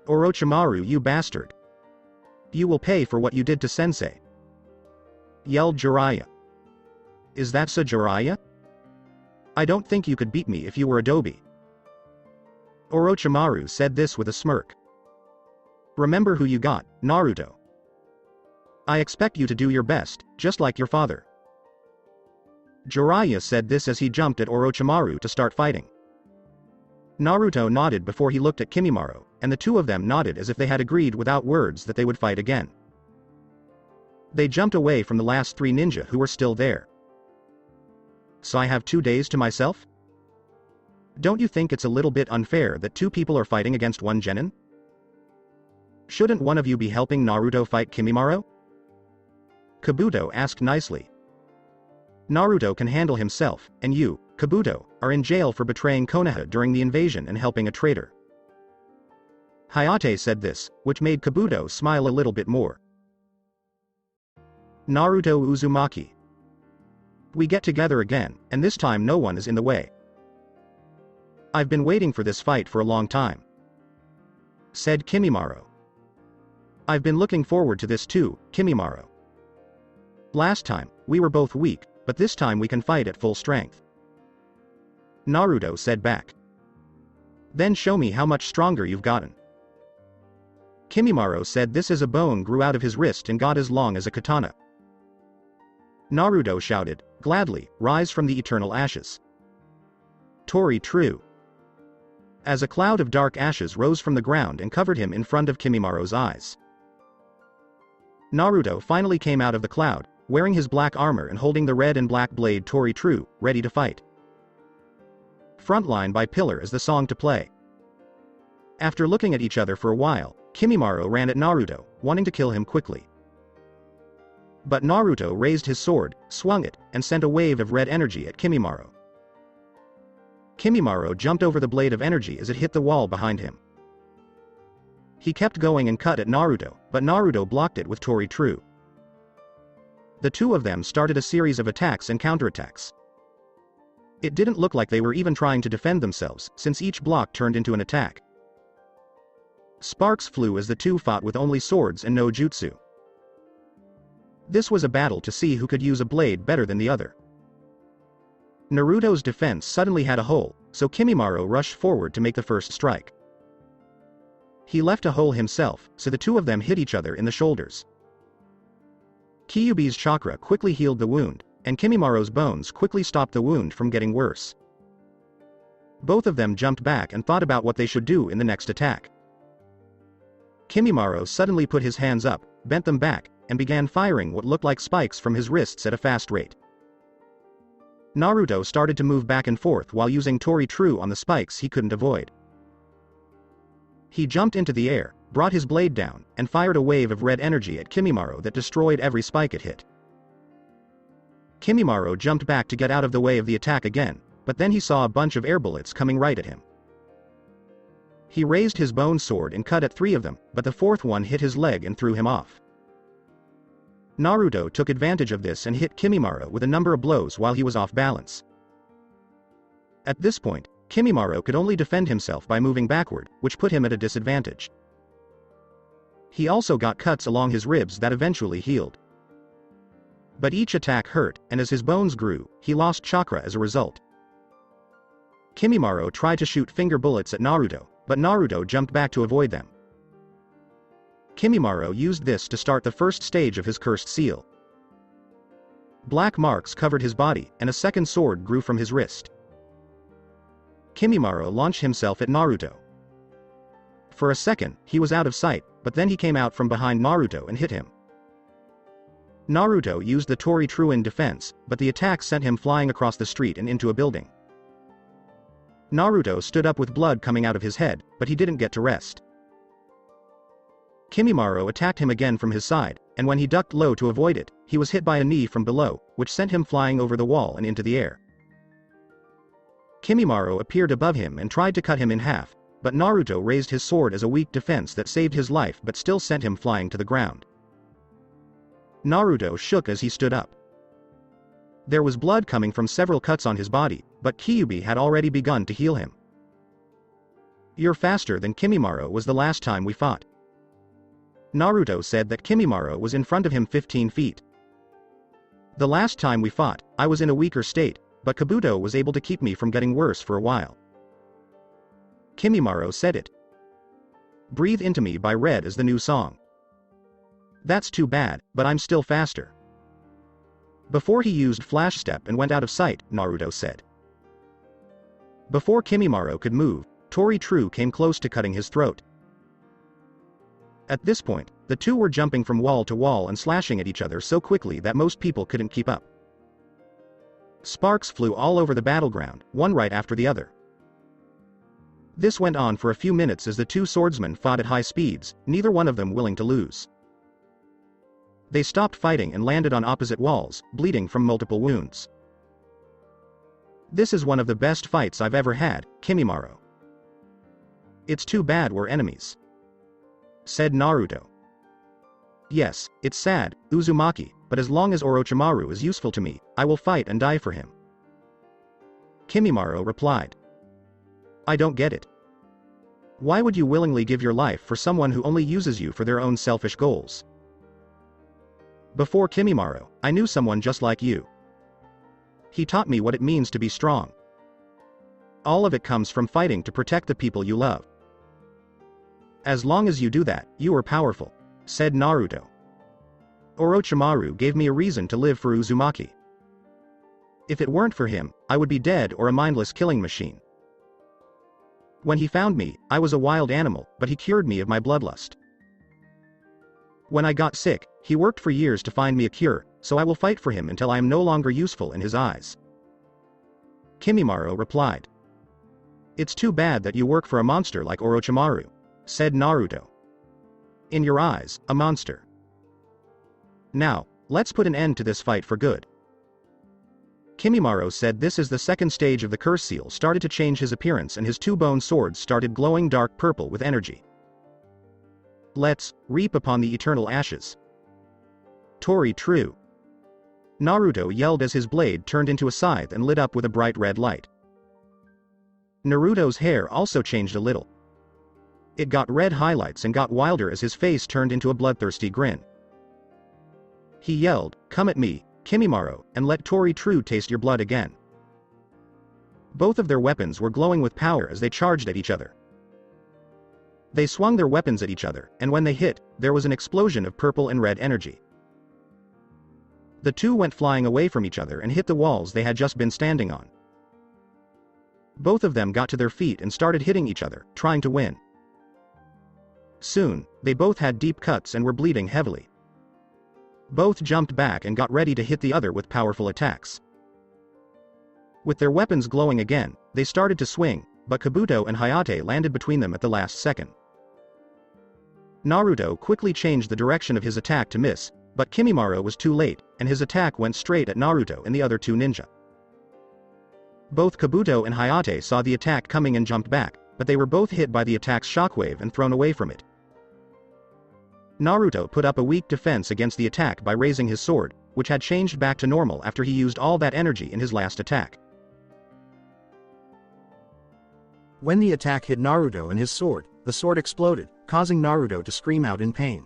Orochimaru, you bastard. You will pay for what you did to Sensei. Yelled Jiraiya. Is that so, Jiraiya? I don't think you could beat me if you were Adobe. Orochimaru said this with a smirk. Remember who you got, Naruto. I expect you to do your best, just like your father. Jiraiya said this as he jumped at Orochimaru to start fighting. Naruto nodded before he looked at Kimimaro, and the two of them nodded as if they had agreed without words that they would fight again. They jumped away from the last three ninja who were still there. So I have 2 days to myself? Don't you think it's a little bit unfair that two people are fighting against one genin? Shouldn't one of you be helping Naruto fight Kimimaro? Kabuto asked nicely. Naruto can handle himself, and you, Kabuto, are in jail for betraying Konoha during the invasion and helping a traitor. Hayate said this, which made Kabuto smile a little bit more. Naruto Uzumaki. We get together again, and this time no one is in the way. I've been waiting for this fight for a long time. Said Kimimaro. I've been looking forward to this too, Kimimaro. Last time, we were both weak, but this time we can fight at full strength. Naruto said back. Then show me how much stronger you've gotten. Kimimaro said this as a bone grew out of his wrist and got as long as a katana. Naruto shouted, gladly, rise from the eternal ashes. Tori true. As a cloud of dark ashes rose from the ground and covered him in front of Kimimaro's eyes. Naruto finally came out of the cloud, wearing his black armor and holding the red and black blade Tori true, ready to fight. Frontline by Pillar is the song to play. After looking at each other for a while, Kimimaro ran at Naruto, wanting to kill him quickly. But Naruto raised his sword, swung it, and sent a wave of red energy at Kimimaro. Kimimaro jumped over the blade of energy as it hit the wall behind him. He kept going and cut at Naruto, but Naruto blocked it with Tori True. The two of them started a series of attacks and counterattacks. It didn't look like they were even trying to defend themselves, since each block turned into an attack. Sparks flew as the two fought with only swords and no jutsu. This was a battle to see who could use a blade better than the other. Naruto's defense suddenly had a hole, so Kimimaro rushed forward to make the first strike. He left a hole himself, so the two of them hit each other in the shoulders. Kyuubi's chakra quickly healed the wound, and Kimimaro's bones quickly stopped the wound from getting worse. Both of them jumped back and thought about what they should do in the next attack. Kimimaro suddenly put his hands up, bent them back, and began firing what looked like spikes from his wrists at a fast rate. Naruto started to move back and forth while using Tori True on the spikes he couldn't avoid. He jumped into the air, brought his blade down, and fired a wave of red energy at Kimimaro that destroyed every spike it hit. Kimimaro jumped back to get out of the way of the attack again, but then he saw a bunch of air bullets coming right at him. He raised his bone sword and cut at 3 of them, but the 4th one hit his leg and threw him off. Naruto took advantage of this and hit Kimimaro with a number of blows while he was off balance. At this point, Kimimaro could only defend himself by moving backward, which put him at a disadvantage. He also got cuts along his ribs that eventually healed. But each attack hurt, and as his bones grew, he lost chakra as a result. Kimimaro tried to shoot finger bullets at Naruto, but Naruto jumped back to avoid them. Kimimaro used this to start the first stage of his cursed seal. Black marks covered his body, and a second sword grew from his wrist. Kimimaro launched himself at Naruto. For a second, he was out of sight, but then he came out from behind Naruto and hit him. Naruto used the Tori True in defense, but the attack sent him flying across the street and into a building. Naruto stood up with blood coming out of his head, but he didn't get to rest. Kimimaro attacked him again from his side, and when he ducked low to avoid it, he was hit by a knee from below, which sent him flying over the wall and into the air. Kimimaro appeared above him and tried to cut him in half, but Naruto raised his sword as a weak defense that saved his life but still sent him flying to the ground. Naruto shook as he stood up. There was blood coming from several cuts on his body, but Kyuubi had already begun to heal him. "You're faster than Kimimaro was the last time we fought." Naruto said that Kimimaro was in front of him 15 feet. "The last time we fought, I was in a weaker state, but Kabuto was able to keep me from getting worse for a while." Kimimaro said it. "Breathe Into Me by Red is the new song." "That's too bad, but I'm still faster." Before he used Flash Step and went out of sight, Naruto said. Before Kimimaro could move, Tori True came close to cutting his throat. At this point, the two were jumping from wall to wall and slashing at each other so quickly that most people couldn't keep up. Sparks flew all over the battleground, one right after the other. This went on for a few minutes as the two swordsmen fought at high speeds, neither one of them willing to lose. They stopped fighting and landed on opposite walls, bleeding from multiple wounds. "This is one of the best fights I've ever had, Kimimaro. It's too bad we're enemies," said Naruto. "Yes, it's sad, Uzumaki, but as long as Orochimaru is useful to me, I will fight and die for him," Kimimaro replied. "I don't get it. Why would you willingly give your life for someone who only uses you for their own selfish goals? Before Kimimaro, I knew someone just like you. He taught me what it means to be strong. All of it comes from fighting to protect the people you love. As long as you do that, you are powerful," said Naruto. "Orochimaru gave me a reason to live for Uzumaki. If it weren't for him, I would be dead or a mindless killing machine. When he found me, I was a wild animal, but he cured me of my bloodlust. When I got sick, he worked for years to find me a cure, so I will fight for him until I am no longer useful in his eyes," Kimimaro replied. "It's too bad that you work for a monster like Orochimaru," said Naruto. In your eyes, a monster. Now, let's put an end to this fight for good. Kimimaro said this is the second stage of the curse seal started to change his appearance and his two-bone swords started glowing dark purple with energy. Let's reap upon the eternal ashes. Tori true. Naruto yelled as his blade turned into a scythe and lit up with a bright red light. Naruto's hair also changed a little. It got red highlights and got wilder as his face turned into a bloodthirsty grin. He yelled, "Come at me, Kimimaro, and let Tori True taste your blood again." Both of their weapons were glowing with power as they charged at each other. They swung their weapons at each other, and when they hit, there was an explosion of purple and red energy. The two went flying away from each other and hit the walls they had just been standing on. Both of them got to their feet and started hitting each other, trying to win. Soon, they both had deep cuts and were bleeding heavily. Both jumped back and got ready to hit the other with powerful attacks. With their weapons glowing again, they started to swing, but Kabuto and Hayate landed between them at the last second. Naruto quickly changed the direction of his attack to miss, but Kimimaro was too late, and his attack went straight at Naruto and the other two ninja. Both Kabuto and Hayate saw the attack coming and jumped back, but they were both hit by the attack's shockwave and thrown away from it. Naruto put up a weak defense against the attack by raising his sword, which had changed back to normal after he used all that energy in his last attack. When the attack hit Naruto and his sword, the sword exploded, causing Naruto to scream out in pain.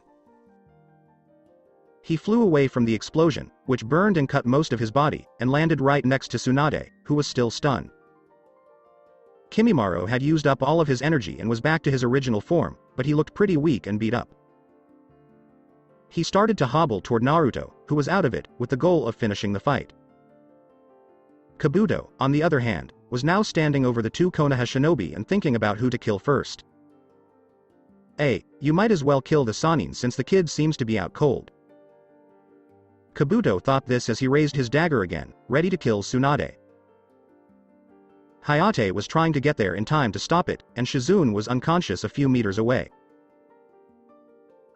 He flew away from the explosion, which burned and cut most of his body, and landed right next to Tsunade, who was still stunned. Kimimaro had used up all of his energy and was back to his original form, but he looked pretty weak and beat up. He started to hobble toward Naruto, who was out of it, with the goal of finishing the fight. Kabuto, on the other hand, was now standing over the two Konoha shinobi and thinking about who to kill first. "Hey, you might as well kill the Sannin since the kid seems to be out cold." Kabuto thought this as he raised his dagger again, ready to kill Tsunade. Hayate was trying to get there in time to stop it, and Shizune was unconscious a few meters away.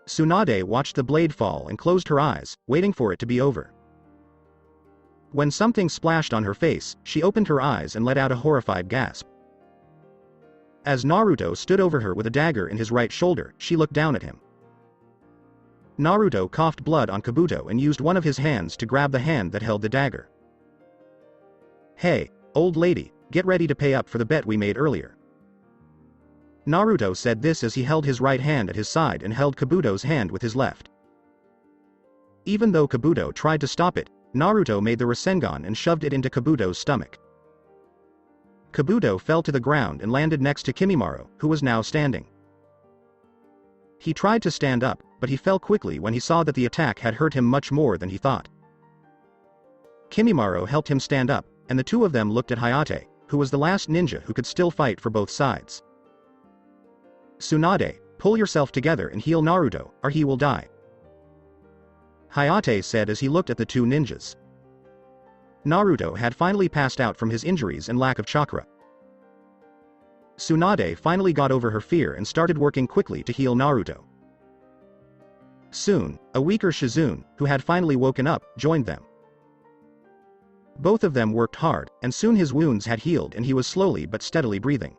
Tsunade watched the blade fall and closed her eyes, waiting for it to be over. When something splashed on her face, she opened her eyes and let out a horrified gasp. As Naruto stood over her with a dagger in his right shoulder, she looked down at him. Naruto coughed blood on Kabuto and used one of his hands to grab the hand that held the dagger. "Hey, old lady, get ready to pay up for the bet we made earlier." Naruto said this as he held his right hand at his side and held Kabuto's hand with his left. Even though Kabuto tried to stop it, Naruto made the Rasengan and shoved it into Kabuto's stomach. Kabuto fell to the ground and landed next to Kimimaro, who was now standing. He tried to stand up, but he fell quickly when he saw that the attack had hurt him much more than he thought. Kimimaro helped him stand up, and the two of them looked at Hayate, who was the last ninja who could still fight for both sides. "Tsunade, pull yourself together and heal Naruto, or he will die," Hayate said as he looked at the two ninjas. Naruto had finally passed out from his injuries and lack of chakra. Tsunade finally got over her fear and started working quickly to heal Naruto. Soon, a weaker Shizune, who had finally woken up, joined them. Both of them worked hard, and soon his wounds had healed and he was slowly but steadily breathing.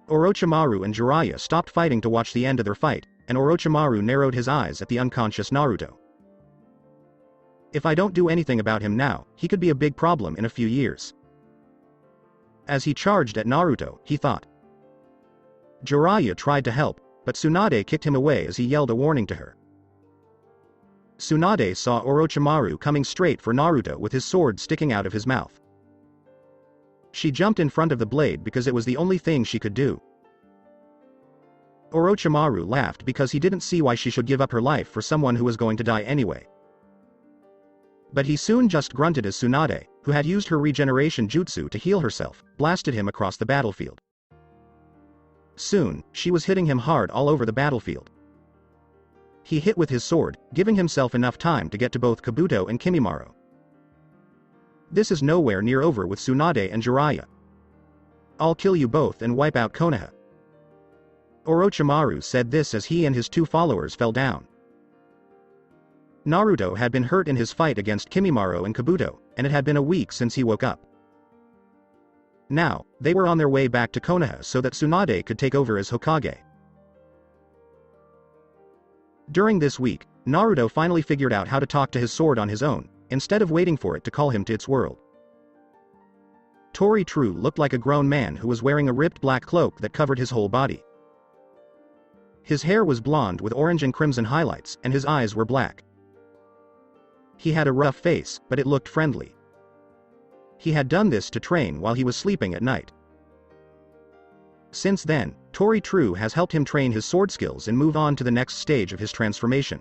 Orochimaru and Jiraiya stopped fighting to watch the end of their fight, and Orochimaru narrowed his eyes at the unconscious Naruto. "If I don't do anything about him now, he could be a big problem in a few years." As he charged at Naruto, he thought. Jiraiya tried to help, but Tsunade kicked him away as he yelled a warning to her. Tsunade saw Orochimaru coming straight for Naruto with his sword sticking out of his mouth. She jumped in front of the blade because it was the only thing she could do. Orochimaru laughed because he didn't see why she should give up her life for someone who was going to die anyway. But he soon just grunted as Tsunade, who had used her regeneration jutsu to heal herself, blasted him across the battlefield. Soon, she was hitting him hard all over the battlefield. He hit with his sword, giving himself enough time to get to both Kabuto and Kimimaro. This is nowhere near over with Tsunade and Jiraiya. "I'll kill you both and wipe out Konoha." Orochimaru said this as he and his two followers fell down. Naruto had been hurt in his fight against Kimimaro and Kabuto, and it had been a week since he woke up. Now, they were on their way back to Konoha so that Tsunade could take over as Hokage. During this week, Naruto finally figured out how to talk to his sword on his own, instead of waiting for it to call him to its world. Tori True looked like a grown man who was wearing a ripped black cloak that covered his whole body. His hair was blonde with orange and crimson highlights, and his eyes were black. He had a rough face, but it looked friendly. He had done this to train while he was sleeping at night. Since then, Tori True has helped him train his sword skills and move on to the next stage of his transformation.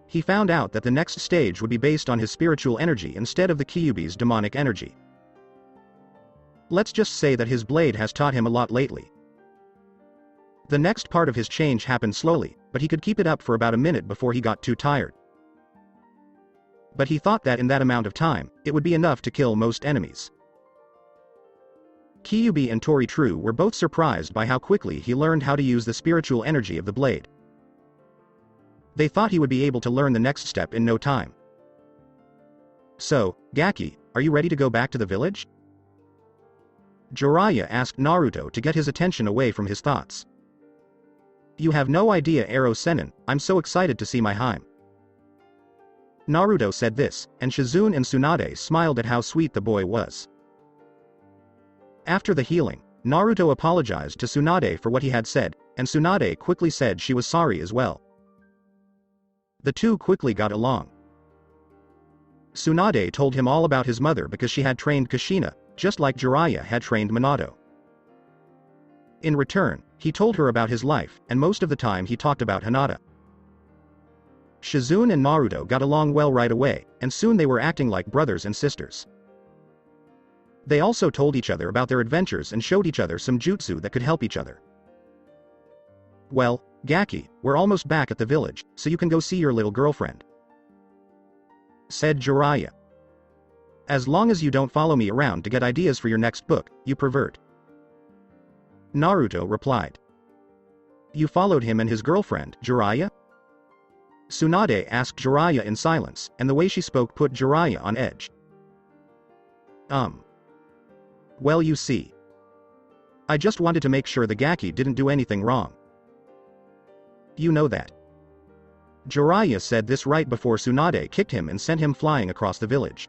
He found out that the next stage would be based on his spiritual energy instead of the Kyuubi's demonic energy. Let's just say that his blade has taught him a lot lately. The next part of his change happened slowly, but he could keep it up for about a minute before he got too tired. But he thought that in that amount of time, it would be enough to kill most enemies. Kyuubi and Tori True were both surprised by how quickly he learned how to use the spiritual energy of the blade. They thought he would be able to learn the next step in no time. So, Gaki, are you ready to go back to the village? Jiraiya asked Naruto to get his attention away from his thoughts. You have no idea, Ero Sennin, I'm so excited to see my Hime. Naruto said this, and Shizune and Tsunade smiled at how sweet the boy was. After the healing, Naruto apologized to Tsunade for what he had said, and Tsunade quickly said she was sorry as well. The two quickly got along. Tsunade told him all about his mother because she had trained Kushina, just like Jiraiya had trained Minato. In return, he told her about his life, and most of the time he talked about Hinata. Shizune and Naruto got along well right away, and soon they were acting like brothers and sisters. They also told each other about their adventures and showed each other some jutsu that could help each other. Well, Gaki, we're almost back at the village, so you can go see your little girlfriend, said Jiraiya. As long as you don't follow me around to get ideas for your next book, you pervert. Naruto replied. You followed him and his girlfriend, Jiraiya? Tsunade asked Jiraiya in silence, and the way she spoke put Jiraiya on edge. Well, you see. I just wanted to make sure the Gaki didn't do anything wrong. You know that. Jiraiya said this right before Tsunade kicked him and sent him flying across the village.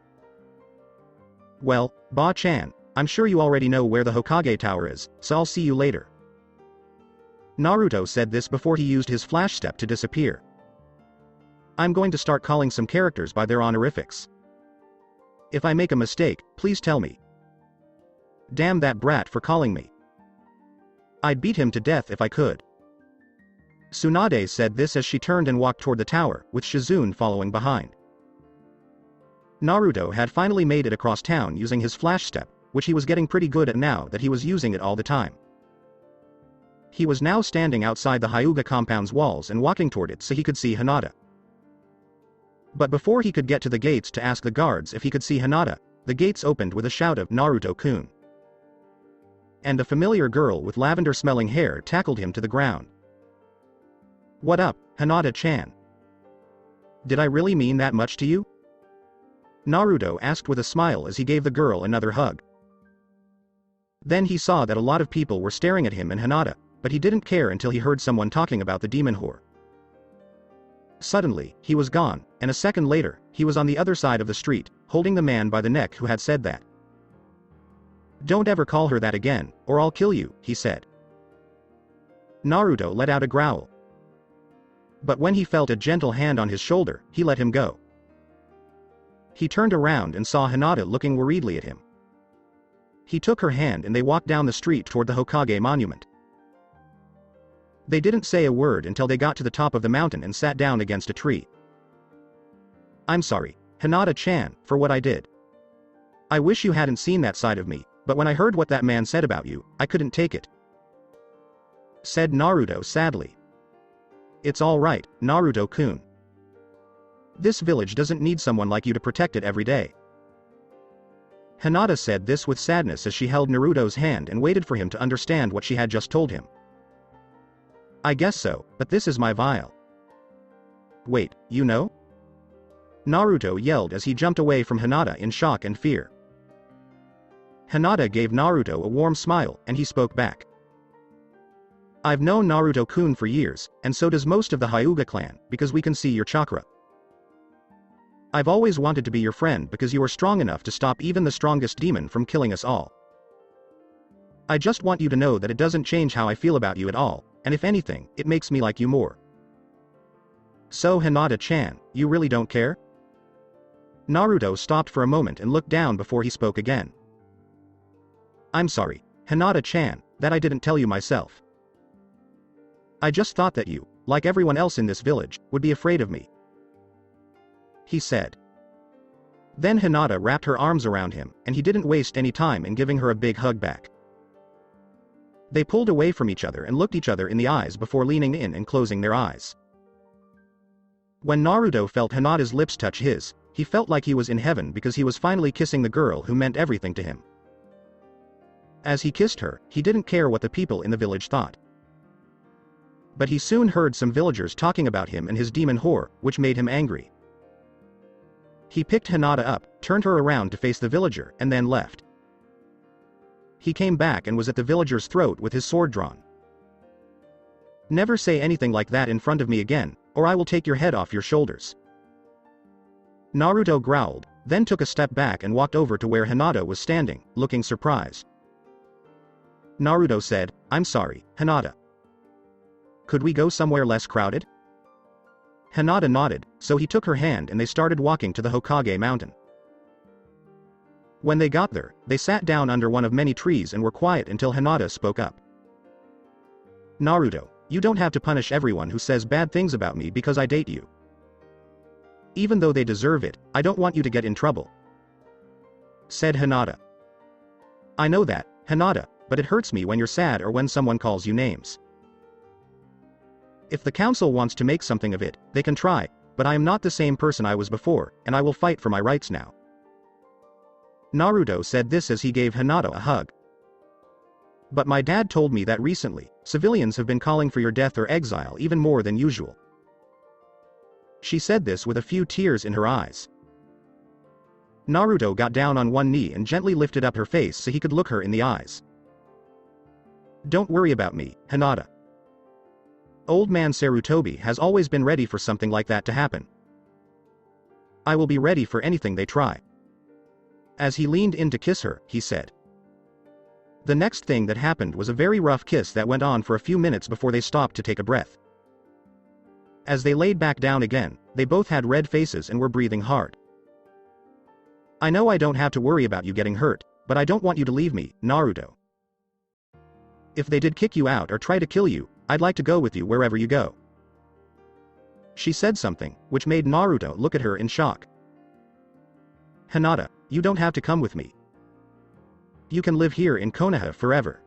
Well, Ba-chan, I'm sure you already know where the Hokage Tower is, so I'll see you later. Naruto said this before he used his flash step to disappear. I'm going to start calling some characters by their honorifics. If I make a mistake, please tell me. Damn that brat for calling me. I'd beat him to death if I could. Tsunade said this as she turned and walked toward the tower, with Shizune following behind. Naruto had finally made it across town using his flash step, which he was getting pretty good at now that he was using it all the time. He was now standing outside the Hyuga compound's walls and walking toward it so he could see Hinata. But before he could get to the gates to ask the guards if he could see Hinata, the gates opened with a shout of Naruto-kun. And a familiar girl with lavender-smelling hair tackled him to the ground. What up, Hinata-chan? Did I really mean that much to you? Naruto asked with a smile as he gave the girl another hug. Then he saw that a lot of people were staring at him and Hinata, but he didn't care until he heard someone talking about the demon whore. Suddenly, he was gone, and a second later, he was on the other side of the street, holding the man by the neck who had said that. Don't ever call her that again, or I'll kill you, he said. Naruto let out a growl. But when he felt a gentle hand on his shoulder, he let him go. He turned around and saw Hinata looking worriedly at him. He took her hand and they walked down the street toward the Hokage monument. They didn't say a word until they got to the top of the mountain and sat down against a tree. I'm sorry, Hinata-chan, for what I did. I wish you hadn't seen that side of me, but when I heard what that man said about you, I couldn't take it, said Naruto sadly. It's all right, Naruto-kun. This village doesn't need someone like you to protect it every day. Hinata said this with sadness as she held Naruto's hand and waited for him to understand what she had just told him. I guess so, but this is my vial. Wait, you know? Naruto yelled as he jumped away from Hinata in shock and fear. Hinata gave Naruto a warm smile, and he spoke back. I've known Naruto-kun for years, and so does most of the Hyuga clan, because we can see your chakra. I've always wanted to be your friend because you are strong enough to stop even the strongest demon from killing us all. I just want you to know that it doesn't change how I feel about you at all, and if anything, it makes me like you more. So Hinata-chan, you really don't care? Naruto stopped for a moment and looked down before he spoke again. I'm sorry, Hinata-chan, that I didn't tell you myself. I just thought that you, like everyone else in this village, would be afraid of me. He said. Then Hinata wrapped her arms around him, and he didn't waste any time in giving her a big hug back. They pulled away from each other and looked each other in the eyes before leaning in and closing their eyes. When Naruto felt Hinata's lips touch his, he felt like he was in heaven because he was finally kissing the girl who meant everything to him. As he kissed her, he didn't care what the people in the village thought. But he soon heard some villagers talking about him and his demon whore, which made him angry. He picked Hinata up, turned her around to face the villager, and then left. He came back and was at the villager's throat with his sword drawn. Never say anything like that in front of me again, or I will take your head off your shoulders. Naruto growled, then took a step back and walked over to where Hinata was standing, looking surprised. Naruto said, I'm sorry, Hinata. Could we go somewhere less crowded? Hinata nodded, so he took her hand and they started walking to the Hokage mountain. When they got there, they sat down under one of many trees and were quiet until Hinata spoke up. Naruto, you don't have to punish everyone who says bad things about me because I date you. Even though they deserve it, I don't want you to get in trouble. Said Hinata. I know that, Hinata, but it hurts me when you're sad or when someone calls you names. If the council wants to make something of it, they can try, but I am not the same person I was before, and I will fight for my rights now. Naruto said this as he gave Hinata a hug. But my dad told me that recently, civilians have been calling for your death or exile even more than usual. She said this with a few tears in her eyes. Naruto got down on one knee and gently lifted up her face so he could look her in the eyes. Don't worry about me, Hinata. Old man Sarutobi has always been ready for something like that to happen. I will be ready for anything they try. As he leaned in to kiss her, he said. The next thing that happened was a very rough kiss that went on for a few minutes before they stopped to take a breath. As they laid back down again, they both had red faces and were breathing hard. I know I don't have to worry about you getting hurt, but I don't want you to leave me, Naruto. If they did kick you out or try to kill you, I'd like to go with you wherever you go. She said something, which made Naruto look at her in shock. Hinata, you don't have to come with me. You can live here in Konoha forever.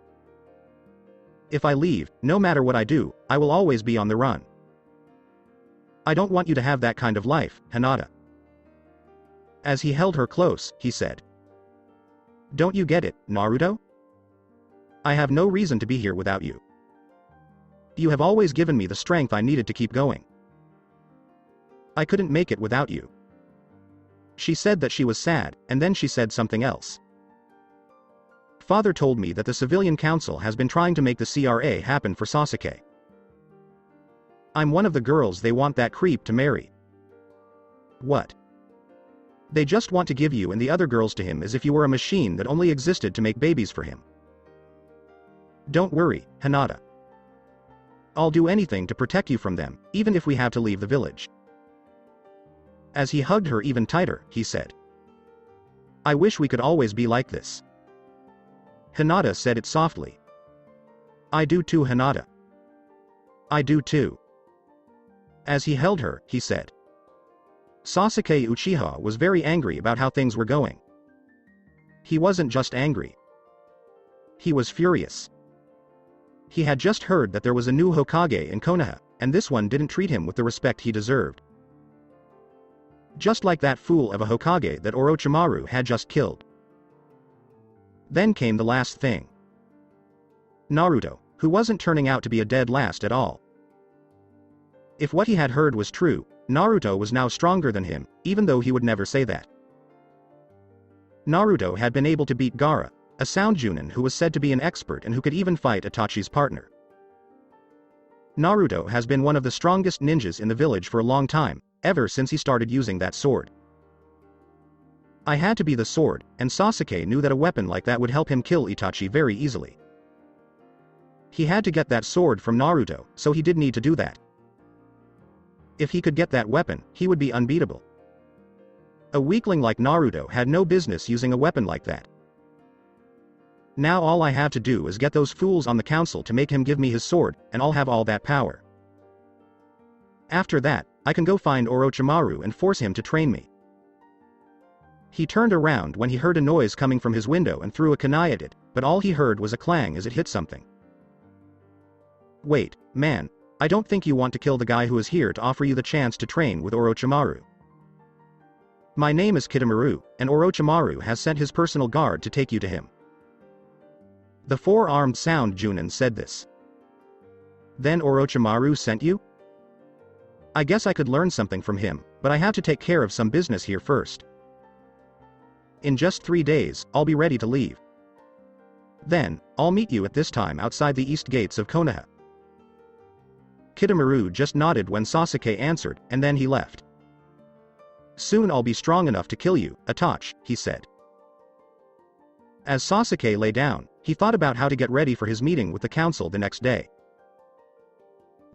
If I leave, no matter what I do, I will always be on the run. I don't want you to have that kind of life, Hinata. As he held her close, he said. Don't you get it, Naruto? I have no reason to be here without you. You have always given me the strength I needed to keep going. I couldn't make it without you. She said that she was sad, and then she said something else. Father told me that the civilian council has been trying to make the CRA happen for Sasuke. I'm one of the girls they want that creep to marry. What? They just want to give you and the other girls to him as if you were a machine that only existed to make babies for him. Don't worry, Hinata. I'll do anything to protect you from them, even if we have to leave the village. As he hugged her even tighter, he said. I wish we could always be like this. Hinata said it softly. I do too, Hinata. I do too. As he held her, he said. Sasuke Uchiha was very angry about how things were going. He wasn't just angry. He was furious. He had just heard that there was a new Hokage in Konoha, and this one didn't treat him with the respect he deserved. Just like that fool of a Hokage that Orochimaru had just killed. Then came the last thing. Naruto, who wasn't turning out to be a dead last at all, If what he had heard was true, Naruto was now stronger than him, even though he would never say that. Naruto had been able to beat Gaara, a sound Junin who was said to be an expert and who could even fight Itachi's partner. Naruto has been one of the strongest ninjas in the village for a long time, ever since he started using that sword. I had to be the sword, and Sasuke knew that a weapon like that would help him kill Itachi very easily. He had to get that sword from Naruto, so he did need to do that. If he could get that weapon, he would be unbeatable. A weakling like Naruto had no business using a weapon like that. Now all I have to do is get those fools on the council to make him give me his sword, and I'll have all that power. After that, I can go find Orochimaru and force him to train me. He turned around when he heard a noise coming from his window and threw a kunai at it, but all he heard was a clang as it hit something. Wait, man, I don't think you want to kill the guy who is here to offer you the chance to train with Orochimaru. My name is Kimimaro, and Orochimaru has sent his personal guard to take you to him. The four-armed sound Junin said this. Then Orochimaru sent you? I guess I could learn something from him, but I have to take care of some business here first. In just 3 days, I'll be ready to leave. Then, I'll meet you at this time outside the east gates of Konoha. Kimimaro just nodded when Sasuke answered, and then he left. Soon I'll be strong enough to kill you, Itachi, he said. As Sasuke lay down, he thought about how to get ready for his meeting with the council the next day.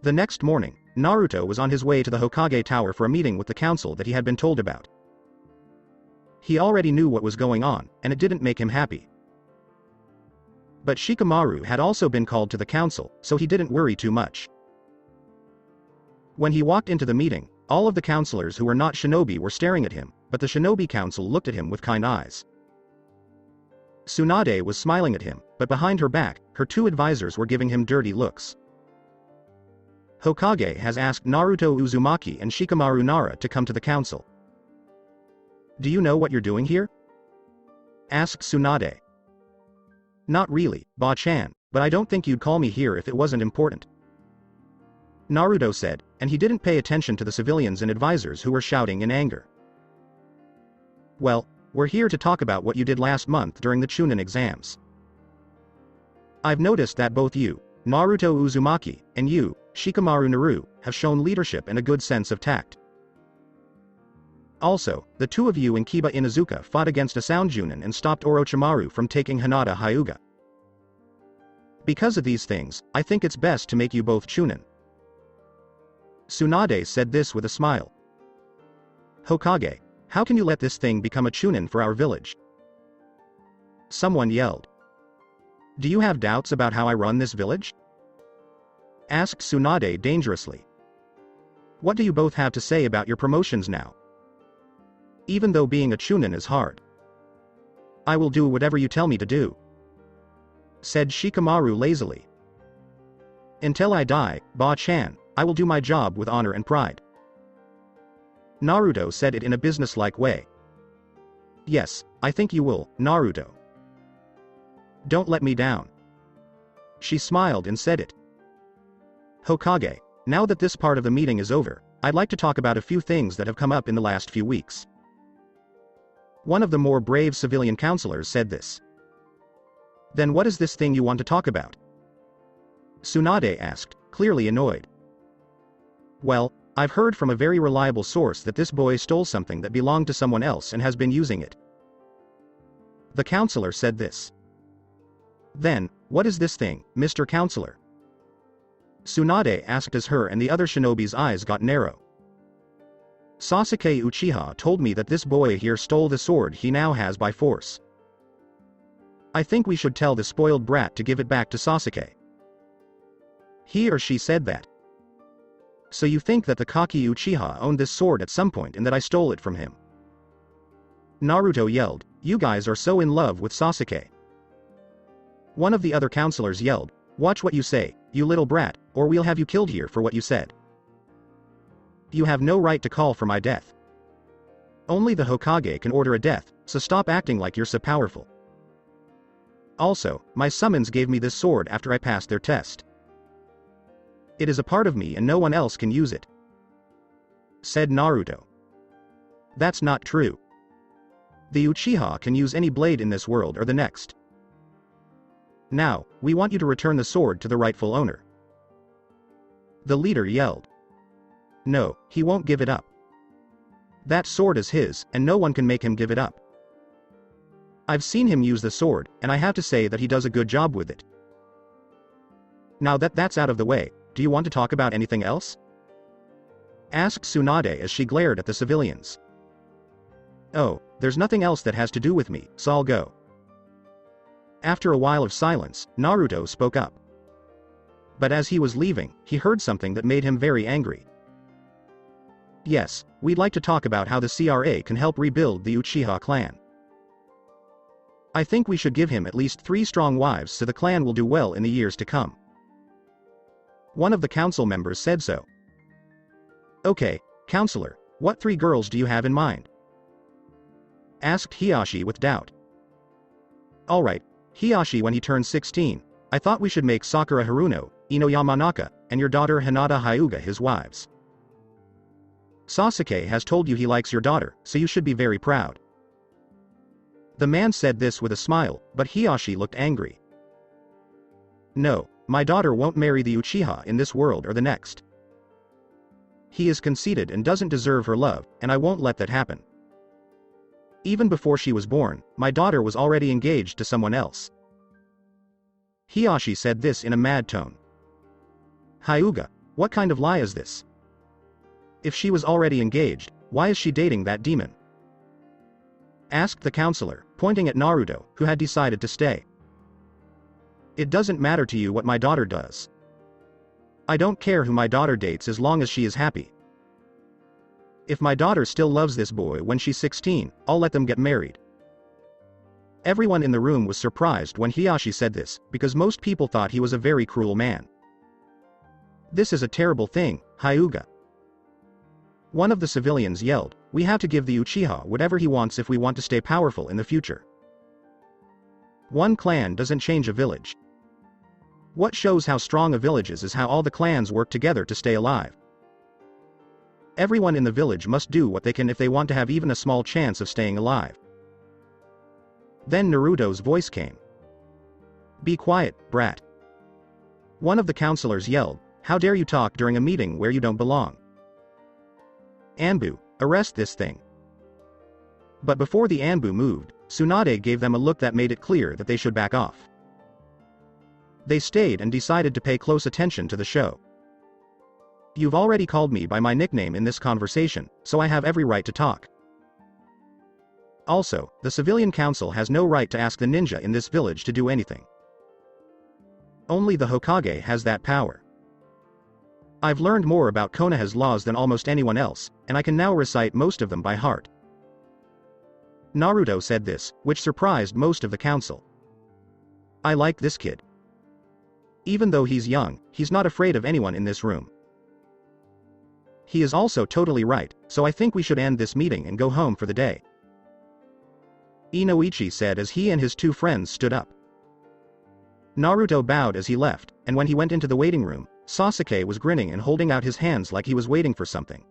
The next morning, Naruto was on his way to the Hokage Tower for a meeting with the council that he had been told about. He already knew what was going on, and it didn't make him happy. But Shikamaru had also been called to the council, so he didn't worry too much. When he walked into the meeting, all of the counselors who were not shinobi were staring at him, but the shinobi council looked at him with kind eyes. Tsunade was smiling at him, but behind her back, her 2 advisors were giving him dirty looks. Hokage has asked Naruto Uzumaki and Shikamaru Nara to come to the council. Do you know what you're doing here? Asked Tsunade. Not really, Ba-chan, but I don't think you'd call me here if it wasn't important. Naruto said, and he didn't pay attention to the civilians and advisors who were shouting in anger. Well, we're here to talk about what you did last month during the Chunin exams. I've noticed that both you, Naruto Uzumaki, and you, Shikamaru Naru, have shown leadership and a good sense of tact. Also, the 2 of you and Kiba Inuzuka fought against a sound Junin and stopped Orochimaru from taking Hinata Hyuga. Because of these things, I think it's best to make you both Chunin. Tsunade said this with a smile. Hokage, how can you let this thing become a Chunin for our village? Someone yelled. Do you have doubts about how I run this village? Asked Tsunade dangerously. What do you both have to say about your promotions now? Even though being a Chunin is hard. I will do whatever you tell me to do, said Shikamaru lazily. Until I die, Ba-chan, I will do my job with honor and pride. Naruto said it in a businesslike way. Yes, I think you will, Naruto. Don't let me down. She smiled and said it. Hokage, now that this part of the meeting is over, I'd like to talk about a few things that have come up in the last few weeks. One of the more brave civilian counselors said this. Then what is this thing you want to talk about? Tsunade asked, clearly annoyed. Well, I've heard from a very reliable source that this boy stole something that belonged to someone else and has been using it. The counselor said this. Then, what is this thing, Mr. Counselor? Tsunade asked as her and the other shinobi's eyes got narrow. Sasuke Uchiha told me that this boy here stole the sword he now has by force. I think we should tell the spoiled brat to give it back to Sasuke. He or she said that. So you think that the Kaki Uchiha owned this sword at some point and that I stole it from him? Naruto yelled, you guys are so in love with Sasuke. One of the other counselors yelled, watch what you say, you little brat, or we'll have you killed here for what you said. You have no right to call for my death. Only the Hokage can order a death, so stop acting like you're so powerful. Also, my summons gave me this sword after I passed their test. It is a part of me and no one else can use it. said Naruto. That's not true. The Uchiha can use any blade in this world or the next. Now, we want you to return the sword to the rightful owner. The leader yelled. No, he won't give it up. That sword is his, and no one can make him give it up. I've seen him use the sword, and I have to say that he does a good job with it. Now that that's out of the way, do you want to talk about anything else? Asked Tsunade as she glared at the civilians. Oh, there's nothing else that has to do with me, so I'll go. After a while of silence, Naruto spoke up. But as he was leaving, he heard something that made him very angry. Yes, we'd like to talk about how the CRA can help rebuild the Uchiha clan. I think we should give him at least 3 strong wives so the clan will do well in the years to come. One of the council members said so. Okay, counselor, what 3 girls do you have in mind? Asked Hiyashi with doubt. Alright, Hiyashi, when he turns 16, I thought we should make Sakura Haruno, Ino Yamanaka, and your daughter Hinata Hyuga his wives. Sasuke has told you he likes your daughter, so you should be very proud. The man said this with a smile, but Hiyashi looked angry. No, my daughter won't marry the Uchiha in this world or the next. He is conceited and doesn't deserve her love, and I won't let that happen. Even before she was born, my daughter was already engaged to someone else. Hiyashi said this in a mad tone. Hyuga, what kind of lie is this? If she was already engaged, why is she dating that demon? Asked the counselor, pointing at Naruto, who had decided to stay. It doesn't matter to you what my daughter does. I don't care who my daughter dates as long as she is happy. If my daughter still loves this boy when she's 16, I'll let them get married. Everyone in the room was surprised when Hiyashi said this, because most people thought he was a very cruel man. This is a terrible thing, Hyuga. One of the civilians yelled, we have to give the Uchiha whatever he wants if we want to stay powerful in the future. One clan doesn't change a village. What shows how strong a village is how all the clans work together to stay alive. Everyone in the village must do what they can if they want to have even a small chance of staying alive. Then Naruto's voice came. Be quiet, brat. One of the counselors yelled, how dare you talk during a meeting where you don't belong. Anbu, arrest this thing. But before the Anbu moved, Tsunade gave them a look that made it clear that they should back off. They stayed and decided to pay close attention to the show. You've already called me by my nickname in this conversation, so I have every right to talk. Also, the civilian council has no right to ask the ninja in this village to do anything. Only the Hokage has that power. I've learned more about Konoha's laws than almost anyone else, and I can now recite most of them by heart. Naruto said this, which surprised most of the council. I like this kid. Even though he's young, he's not afraid of anyone in this room. He is also totally right, so I think we should end this meeting and go home for the day. Inoichi said as he and his 2 friends stood up. Naruto bowed as he left, and when he went into the waiting room, Sasuke was grinning and holding out his hands like he was waiting for something.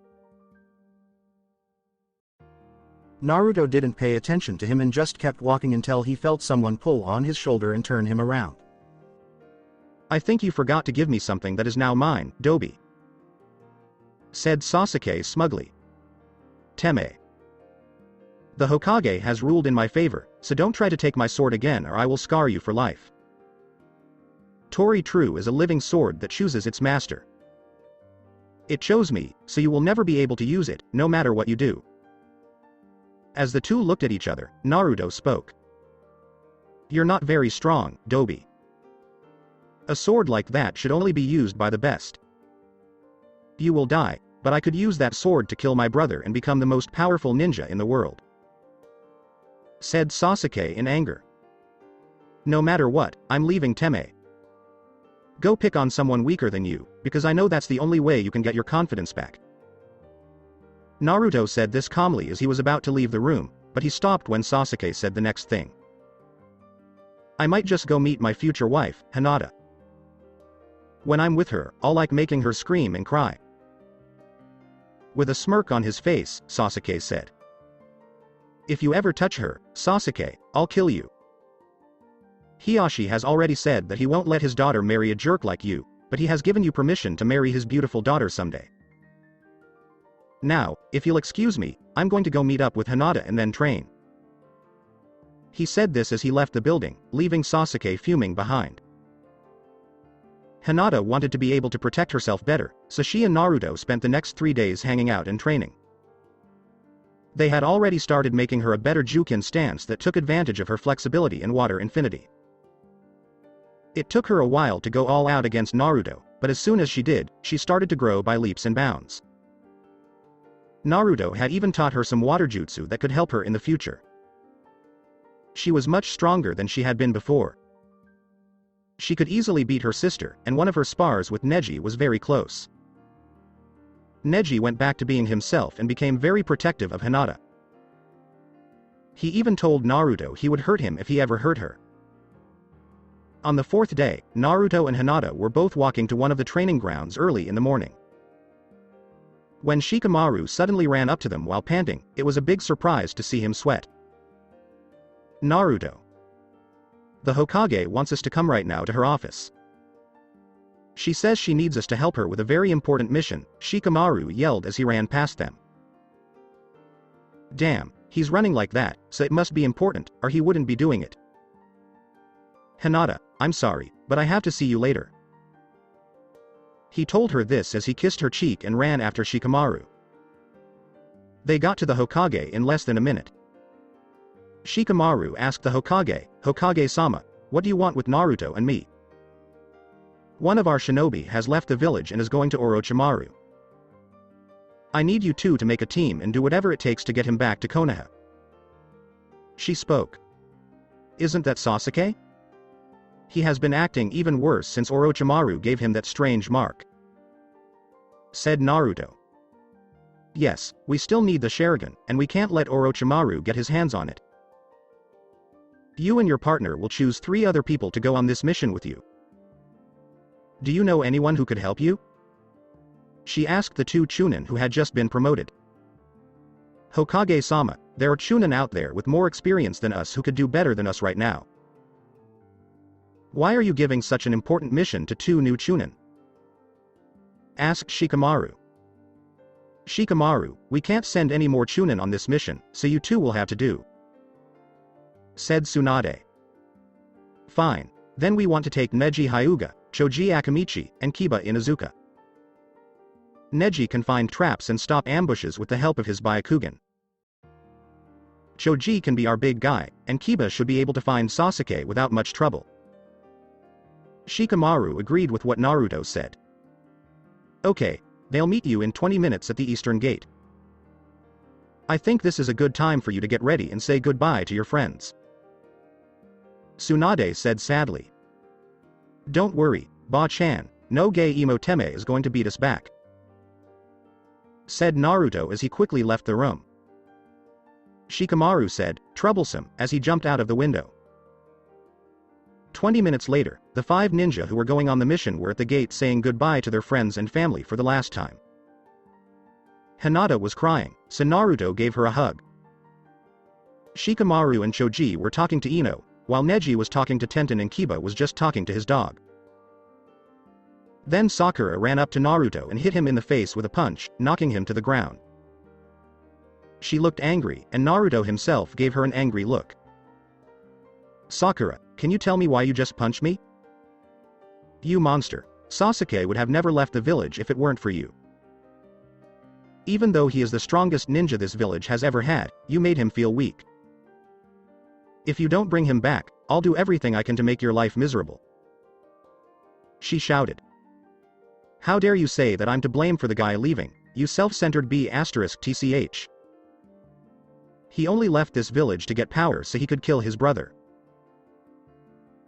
Naruto didn't pay attention to him and just kept walking until he felt someone pull on his shoulder and turn him around. I think you forgot to give me something that is now mine, Dobi. Said Sasuke smugly. Teme. The Hokage has ruled in my favor, so don't try to take my sword again or I will scar you for life. Tori True is a living sword that chooses its master. It chose me, so you will never be able to use it, no matter what you do. As the 2 looked at each other, Naruto spoke. You're not very strong, Dobi. A sword like that should only be used by the best. You will die, but I could use that sword to kill my brother and become the most powerful ninja in the world. Said Sasuke in anger. No matter what, I'm leaving Teme. Go pick on someone weaker than you, because I know that's the only way you can get your confidence back. Naruto said this calmly as he was about to leave the room, but he stopped when Sasuke said the next thing. I might just go meet my future wife, Hinata. When I'm with her, I'll like making her scream and cry. With a smirk on his face, Sasuke said. If you ever touch her, Sasuke, I'll kill you. Hiyashi has already said that he won't let his daughter marry a jerk like you, but he has given you permission to marry his beautiful daughter someday. Now, if you'll excuse me, I'm going to go meet up with Hinata and then train. He said this as he left the building, leaving Sasuke fuming behind. Hinata wanted to be able to protect herself better, so she and Naruto spent the next 3 days hanging out and training. They had already started making her a better Jukin stance that took advantage of her flexibility and water infinity. It took her a while to go all out against Naruto, but as soon as she did, she started to grow by leaps and bounds. Naruto had even taught her some water jutsu that could help her in the future. She was much stronger than she had been before. She could easily beat her sister, and one of her spars with Neji was very close. Neji went back to being himself and became very protective of Hinata. He even told Naruto he would hurt him if he ever hurt her. On the 4th day, Naruto and Hinata were both walking to one of the training grounds early in the morning. When Shikamaru suddenly ran up to them while panting, it was a big surprise to see him sweat. Naruto. The Hokage wants us to come right now to her office. She says she needs us to help her with a very important mission, Shikamaru yelled as he ran past them. Damn, he's running like that, so it must be important, or he wouldn't be doing it. Hinata, I'm sorry, but I have to see you later. He told her this as he kissed her cheek and ran after Shikamaru. They got to the Hokage in less than a minute. Shikamaru asked the Hokage, Hokage-sama, what do you want with Naruto and me? One of our shinobi has left the village and is going to Orochimaru. I need you two to make a team and do whatever it takes to get him back to Konoha. She spoke. Isn't that Sasuke? He has been acting even worse since Orochimaru gave him that strange mark. Said Naruto. Yes, we still need the Sharingan, and we can't let Orochimaru get his hands on it. You and your partner will choose 3 other people to go on this mission with you. Do you know anyone who could help you? She asked the 2 Chunin who had just been promoted. Hokage-sama, there are Chunin out there with more experience than us who could do better than us right now. Why are you giving such an important mission to 2 new Chunin? Asked Shikamaru. Shikamaru, we can't send any more Chunin on this mission, so you two will have to do. Said Tsunade. Fine, then we want to take Neji Hyuga, Choji Akamichi, and Kiba Inuzuka. Neji can find traps and stop ambushes with the help of his Byakugan. Choji can be our big guy, and Kiba should be able to find Sasuke without much trouble. Shikamaru agreed with what Naruto said. Okay, they'll meet you in 20 minutes at the Eastern Gate. I think this is a good time for you to get ready and say goodbye to your friends. Tsunade said sadly. Don't worry, Ba-chan, no gay Imoteme is going to beat us back. Said Naruto as he quickly left the room. Shikamaru said, troublesome, as he jumped out of the window. 20 minutes later, the 5 ninja who were going on the mission were at the gate saying goodbye to their friends and family for the last time. Hinata was crying, so Naruto gave her a hug. Shikamaru and Choji were talking to Ino, while Neji was talking to Tenten and Kiba was just talking to his dog. Then Sakura ran up to Naruto and hit him in the face with a punch, knocking him to the ground. She looked angry, and Naruto himself gave her an angry look. Sakura, can you tell me why you just punched me? You monster. Sasuke would have never left the village if it weren't for you. Even though he is the strongest ninja this village has ever had, you made him feel weak. If you don't bring him back, I'll do everything I can to make your life miserable. She shouted. How dare you say that I'm to blame for the guy leaving, you self-centered B***tch. He only left this village to get power so he could kill his brother.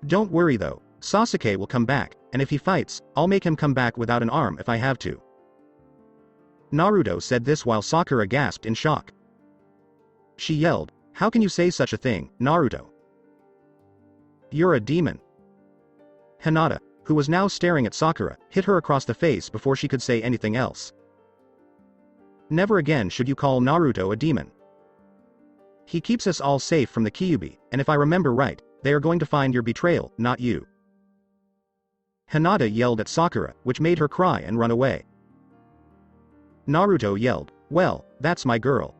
Don't worry though, Sasuke will come back, and if he fights, I'll make him come back without an arm if I have to. Naruto said this while Sakura gasped in shock. She yelled, how can you say such a thing, Naruto? You're a demon. Hinata, who was now staring at Sakura, hit her across the face before she could say anything else. Never again should you call Naruto a demon. He keeps us all safe from the Kyuubi, and if I remember right, they are going to find your betrayal, not you." Hinata yelled at Sakura, which made her cry and run away. Naruto yelled, "Well, that's my girl,"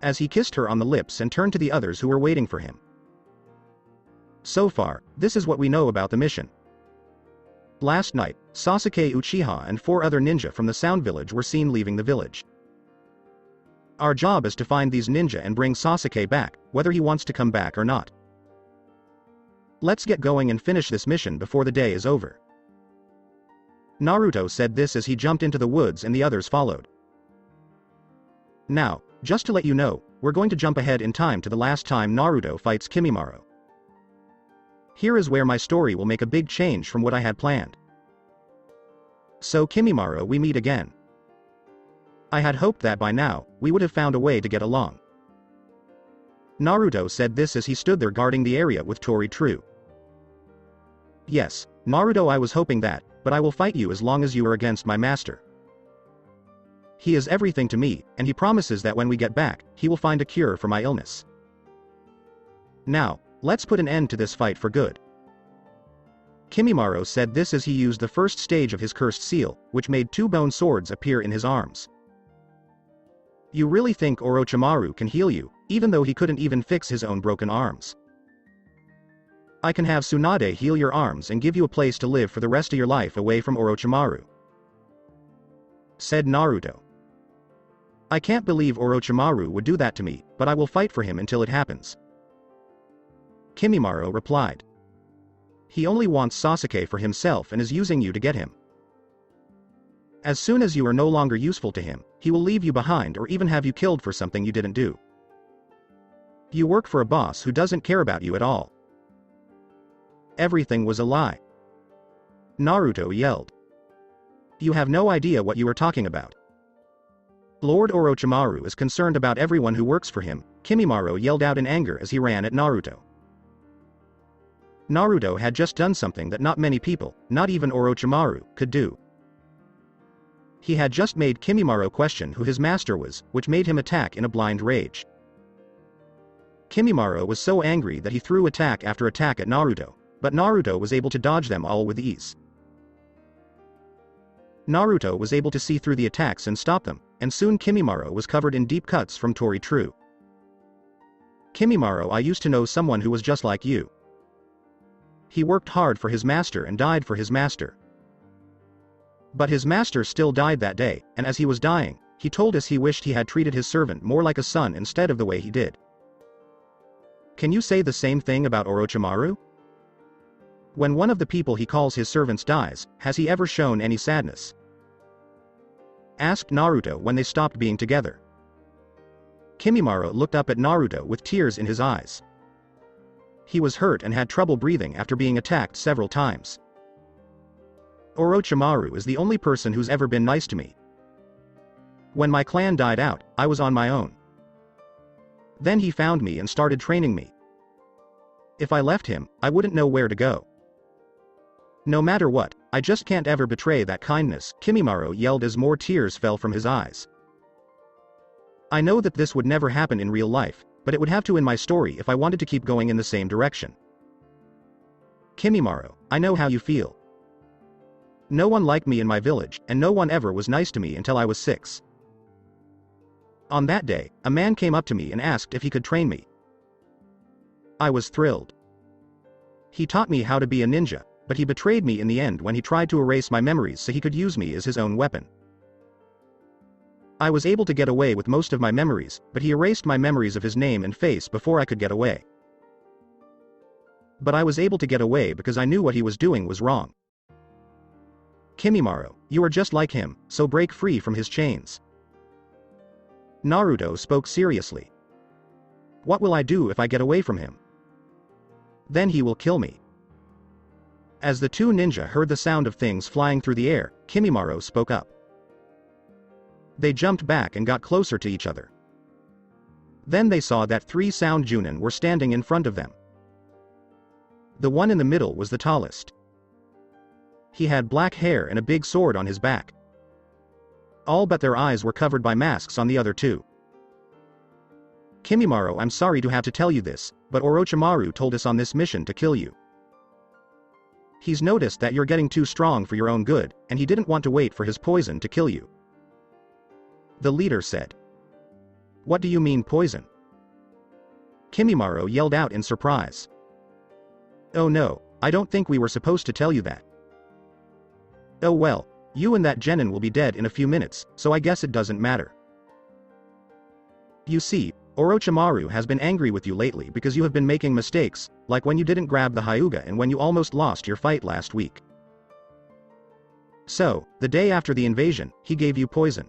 as he kissed her on the lips and turned to the others who were waiting for him. So far, this is what we know about the mission. Last night, Sasuke Uchiha and 4 other ninja from the Sound Village were seen leaving the village. Our job is to find these ninja and bring Sasuke back, whether he wants to come back or not. Let's get going and finish this mission before the day is over. Naruto said this as he jumped into the woods and the others followed. Now, just to let you know, we're going to jump ahead in time to the last time Naruto fights Kimimaro. Here is where my story will make a big change from what I had planned. So Kimimaro, we meet again. I had hoped that by now, we would have found a way to get along. Naruto said this as he stood there guarding the area with Tori True. Yes, Naruto, I was hoping that, but I will fight you as long as you are against my master. He is everything to me, and he promises that when we get back, he will find a cure for my illness. Now, let's put an end to this fight for good. Kimimaro said this as he used the first stage of his cursed seal, which made 2 bone swords appear in his arms. You really think Orochimaru can heal you, even though he couldn't even fix his own broken arms? I can have Tsunade heal your arms and give you a place to live for the rest of your life away from Orochimaru," said Naruto. "I can't believe Orochimaru would do that to me, but I will fight for him until it happens," Kimimaro replied. "He only wants Sasuke for himself and is using you to get him. As soon as you are no longer useful to him, he will leave you behind or even have you killed for something you didn't do. You work for a boss who doesn't care about you at all." Everything was a lie. Naruto yelled. "You have no idea what you are talking about. Lord Orochimaru is concerned about everyone who works for him," Kimimaro yelled out in anger as he ran at Naruto. Naruto had just done something that not many people, not even Orochimaru, could do. He had just made Kimimaro question who his master was, which made him attack in a blind rage. Kimimaro was so angry that he threw attack after attack at Naruto, but Naruto was able to dodge them all with ease. Naruto was able to see through the attacks and stop them, and soon Kimimaro was covered in deep cuts from Tori True. "Kimimaro, I used to know someone who was just like you. He worked hard for his master and died for his master. But his master still died that day, and as he was dying, he told us he wished he had treated his servant more like a son instead of the way he did. Can you say the same thing about Orochimaru? When one of the people he calls his servants dies, has he ever shown any sadness?" asked Naruto when they stopped being together. Kimimaro looked up at Naruto with tears in his eyes. He was hurt and had trouble breathing after being attacked several times. "Orochimaru is the only person who's ever been nice to me. When my clan died out, I was on my own. Then he found me and started training me. If I left him, I wouldn't know where to go. No matter what, I just can't ever betray that kindness," Kimimaro yelled as more tears fell from his eyes. "I know that this would never happen in real life, but it would have to in my story if I wanted to keep going in the same direction. Kimimaro, I know how you feel. No one liked me in my village, and no one ever was nice to me until I was 6. On that day, a man came up to me and asked if he could train me. I was thrilled. He taught me how to be a ninja, but he betrayed me in the end when he tried to erase my memories so he could use me as his own weapon. I was able to get away with most of my memories, but he erased my memories of his name and face before I could get away. But I was able to get away because I knew what he was doing was wrong. Kimimaro, you are just like him, so break free from his chains." Naruto spoke seriously. "What will I do if I get away from him? Then he will kill me." As the 2 ninja heard the sound of things flying through the air, Kimimaro spoke up. They jumped back and got closer to each other. Then they saw that 3 sound Junin were standing in front of them. The one in the middle was the tallest. He had black hair and a big sword on his back. All but their eyes were covered by masks on the other two. Kimimaro, I'm sorry to have to tell you this, but Orochimaru told us on this mission to kill you. He's noticed that you're getting too strong for your own good, and he didn't want to wait for his poison to kill you. The leader said. What do you mean poison? Kimimaro yelled out in surprise. Oh no, I don't think we were supposed to tell you that. Oh well, you and that genin will be dead in a few minutes, so I guess it doesn't matter. You see, Orochimaru has been angry with you lately because you have been making mistakes, like when you didn't grab the Hyuga and when you almost lost your fight last week. So, the day after the invasion, he gave you poison.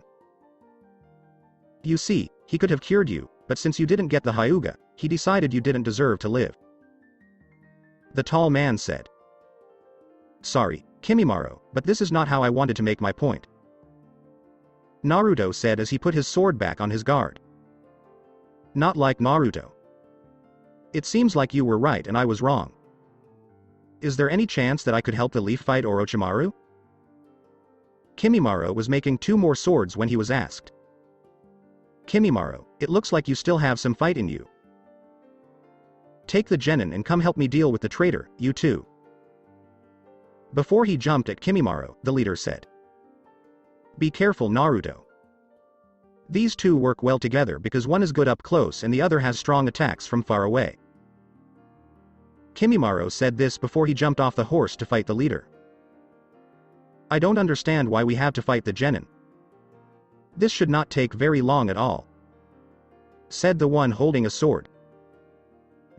You see, he could have cured you, but since you didn't get the Hyuga, he decided you didn't deserve to live. The tall man said. Sorry, Kimimaro, but this is not how I wanted to make my point. Naruto said as he put his sword back on his guard. Not like Naruto. It seems like you were right and I was wrong. Is there any chance that I could help the Leaf fight Orochimaru? Kimimaro was making 2 more swords when he was asked. Kimimaro, it looks like you still have some fight in you. Take the genin and come help me deal with the traitor, you too. Before he jumped at Kimimaro, the leader said. Be careful, Naruto. These two work well together because one is good up close and the other has strong attacks from far away. Kimimaro said this before he jumped off the horse to fight the leader. I don't understand why we have to fight the genin. This should not take very long at all, said the one holding a sword.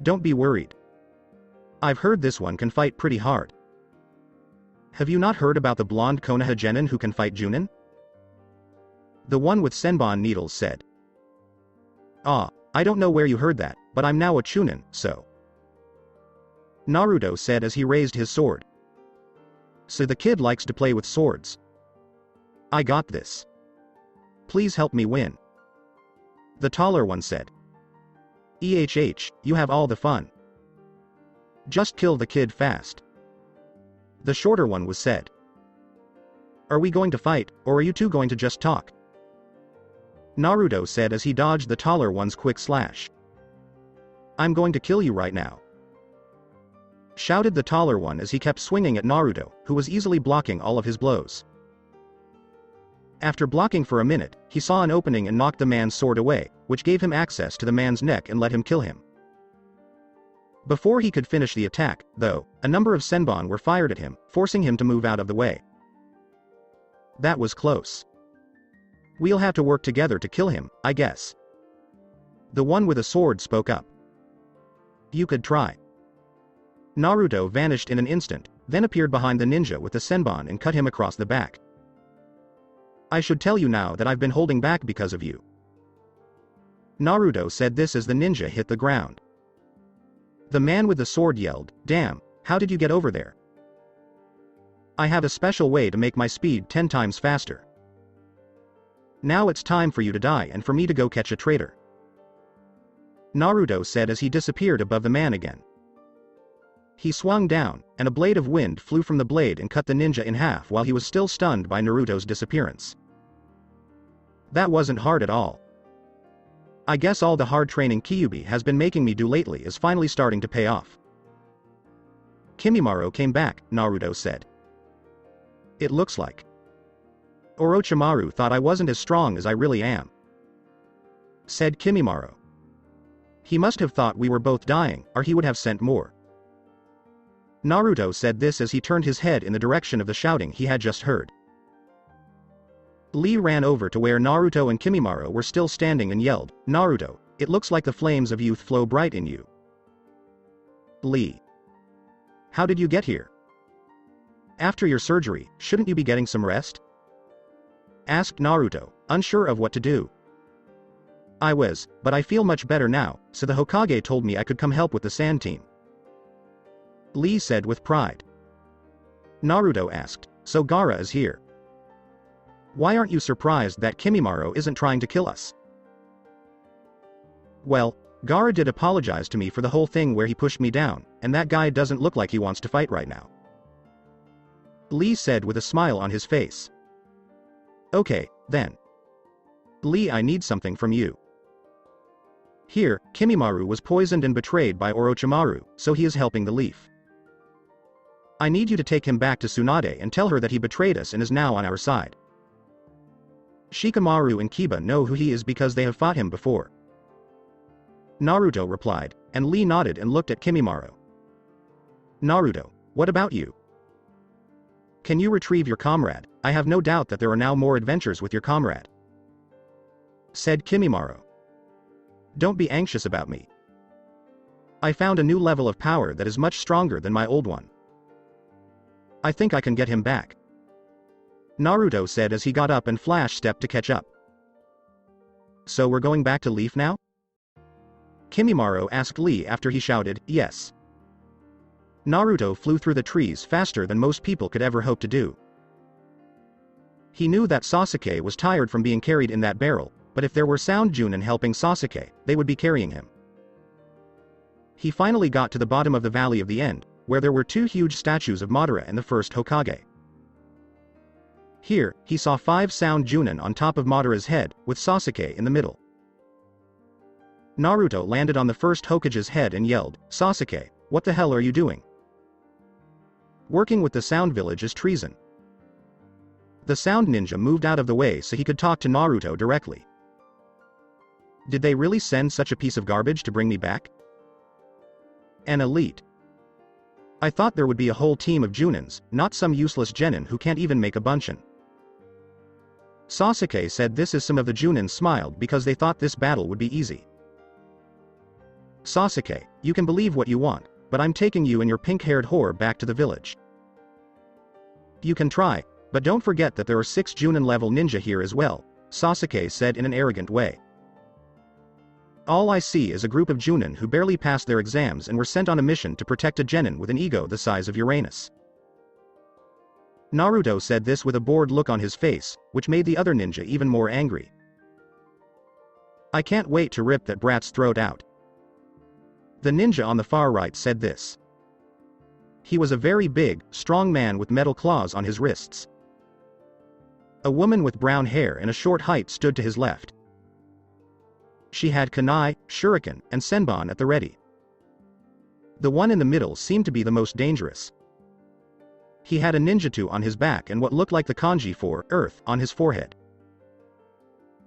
Don't be worried. I've heard this one can fight pretty hard. Have you not heard about the blonde Konoha genin who can fight Junin? The one with Senbon needles said. Ah, I don't know where you heard that, but I'm now a Chunin, so. Naruto said as he raised his sword. So the kid likes to play with swords. I got this. Please help me win. The taller one said. You have all the fun. Just kill the kid fast. The shorter one was said. Are we going to fight, or are you two going to just talk? Naruto said as he dodged the taller one's quick slash. I'm going to kill you right now, shouted the taller one as he kept swinging at Naruto, who was easily blocking all of his blows. After blocking for a minute, he saw an opening and knocked the man's sword away, which gave him access to the man's neck and let him kill him. Before he could finish the attack, though, a number of Senbon were fired at him, forcing him to move out of the way. That was close. We'll have to work together to kill him, I guess. The one with a sword spoke up. You could try. Naruto vanished in an instant, then appeared behind the ninja with the Senbon and cut him across the back. I should tell you now that I've been holding back because of you. Naruto said this as the ninja hit the ground. The man with the sword yelled, Damn, how did you get over there? I have a special way to make my speed 10 times faster. Now it's time for you to die and for me to go catch a traitor. Naruto said as he disappeared above the man again. He swung down, and a blade of wind flew from the blade and cut the ninja in half while he was still stunned by Naruto's disappearance. That wasn't hard at all. I guess all the hard training Kyuubi has been making me do lately is finally starting to pay off. Kimimaro came back, Naruto said. It looks like Orochimaru thought I wasn't as strong as I really am, said Kimimaro. He must have thought we were both dying, or he would have sent more. Naruto said this as he turned his head in the direction of the shouting he had just heard. Lee ran over to where Naruto and Kimimaro were still standing and yelled, Naruto, it looks like the flames of youth flow bright in you. Lee. How did you get here? After your surgery, shouldn't you be getting some rest? Asked Naruto, unsure of what to do. I was, but I feel much better now, so the Hokage told me I could come help with the sand team. Lee said with pride. Naruto asked, so Gaara is here. Why aren't you surprised that Kimimaro isn't trying to kill us? Well, Gaara did apologize to me for the whole thing where he pushed me down, and that guy doesn't look like he wants to fight right now. Lee said with a smile on his face. Okay, then. Lee, I need something from you. Here, Kimimaro was poisoned and betrayed by Orochimaru, so he is helping the Leaf. I need you to take him back to Tsunade and tell her that he betrayed us and is now on our side. Shikamaru and Kiba know who he is because they have fought him before. Naruto replied, and Lee nodded and looked at Kimimaro. Naruto, what about you? Can you retrieve your comrade? I have no doubt that there are now more adventures with your comrade. Said Kimimaro. Don't be anxious about me. I found a new level of power that is much stronger than my old one. I think I can get him back. Naruto said as he got up and Flash stepped to catch up. So we're going back to Leaf now? Kimimaro asked Lee after he shouted, yes. Naruto flew through the trees faster than most people could ever hope to do. He knew that Sasuke was tired from being carried in that barrel, but if there were Sound Junin helping Sasuke, they would be carrying him. He finally got to the bottom of the Valley of the End, where there were two huge statues of Madara and the first Hokage. Here, he saw 5 Sound Junin on top of Madara's head, with Sasuke in the middle. Naruto landed on the first Hokage's head and yelled, Sasuke, what the hell are you doing? Working with the Sound Village is treason. The Sound Ninja moved out of the way so he could talk to Naruto directly. Did they really send such a piece of garbage to bring me back? An elite. I thought there would be a whole team of Junins, not some useless genin who can't even make a bunshin. Sasuke said this as some of the Junin smiled because they thought this battle would be easy. Sasuke, you can believe what you want, but I'm taking you and your pink-haired whore back to the village. You can try, but don't forget that there are 6 Junin-level ninja here as well, Sasuke said in an arrogant way. All I see is a group of Junin who barely passed their exams and were sent on a mission to protect a genin with an ego the size of Uranus. Naruto said this with a bored look on his face, which made the other ninja even more angry. I can't wait to rip that brat's throat out. The ninja on the far right said this. He was a very big, strong man with metal claws on his wrists. A woman with brown hair and a short height stood to his left. She had kunai, shuriken, and senbon at the ready. The one in the middle seemed to be the most dangerous. He had a ninjutsu on his back and what looked like the kanji for earth on his forehead.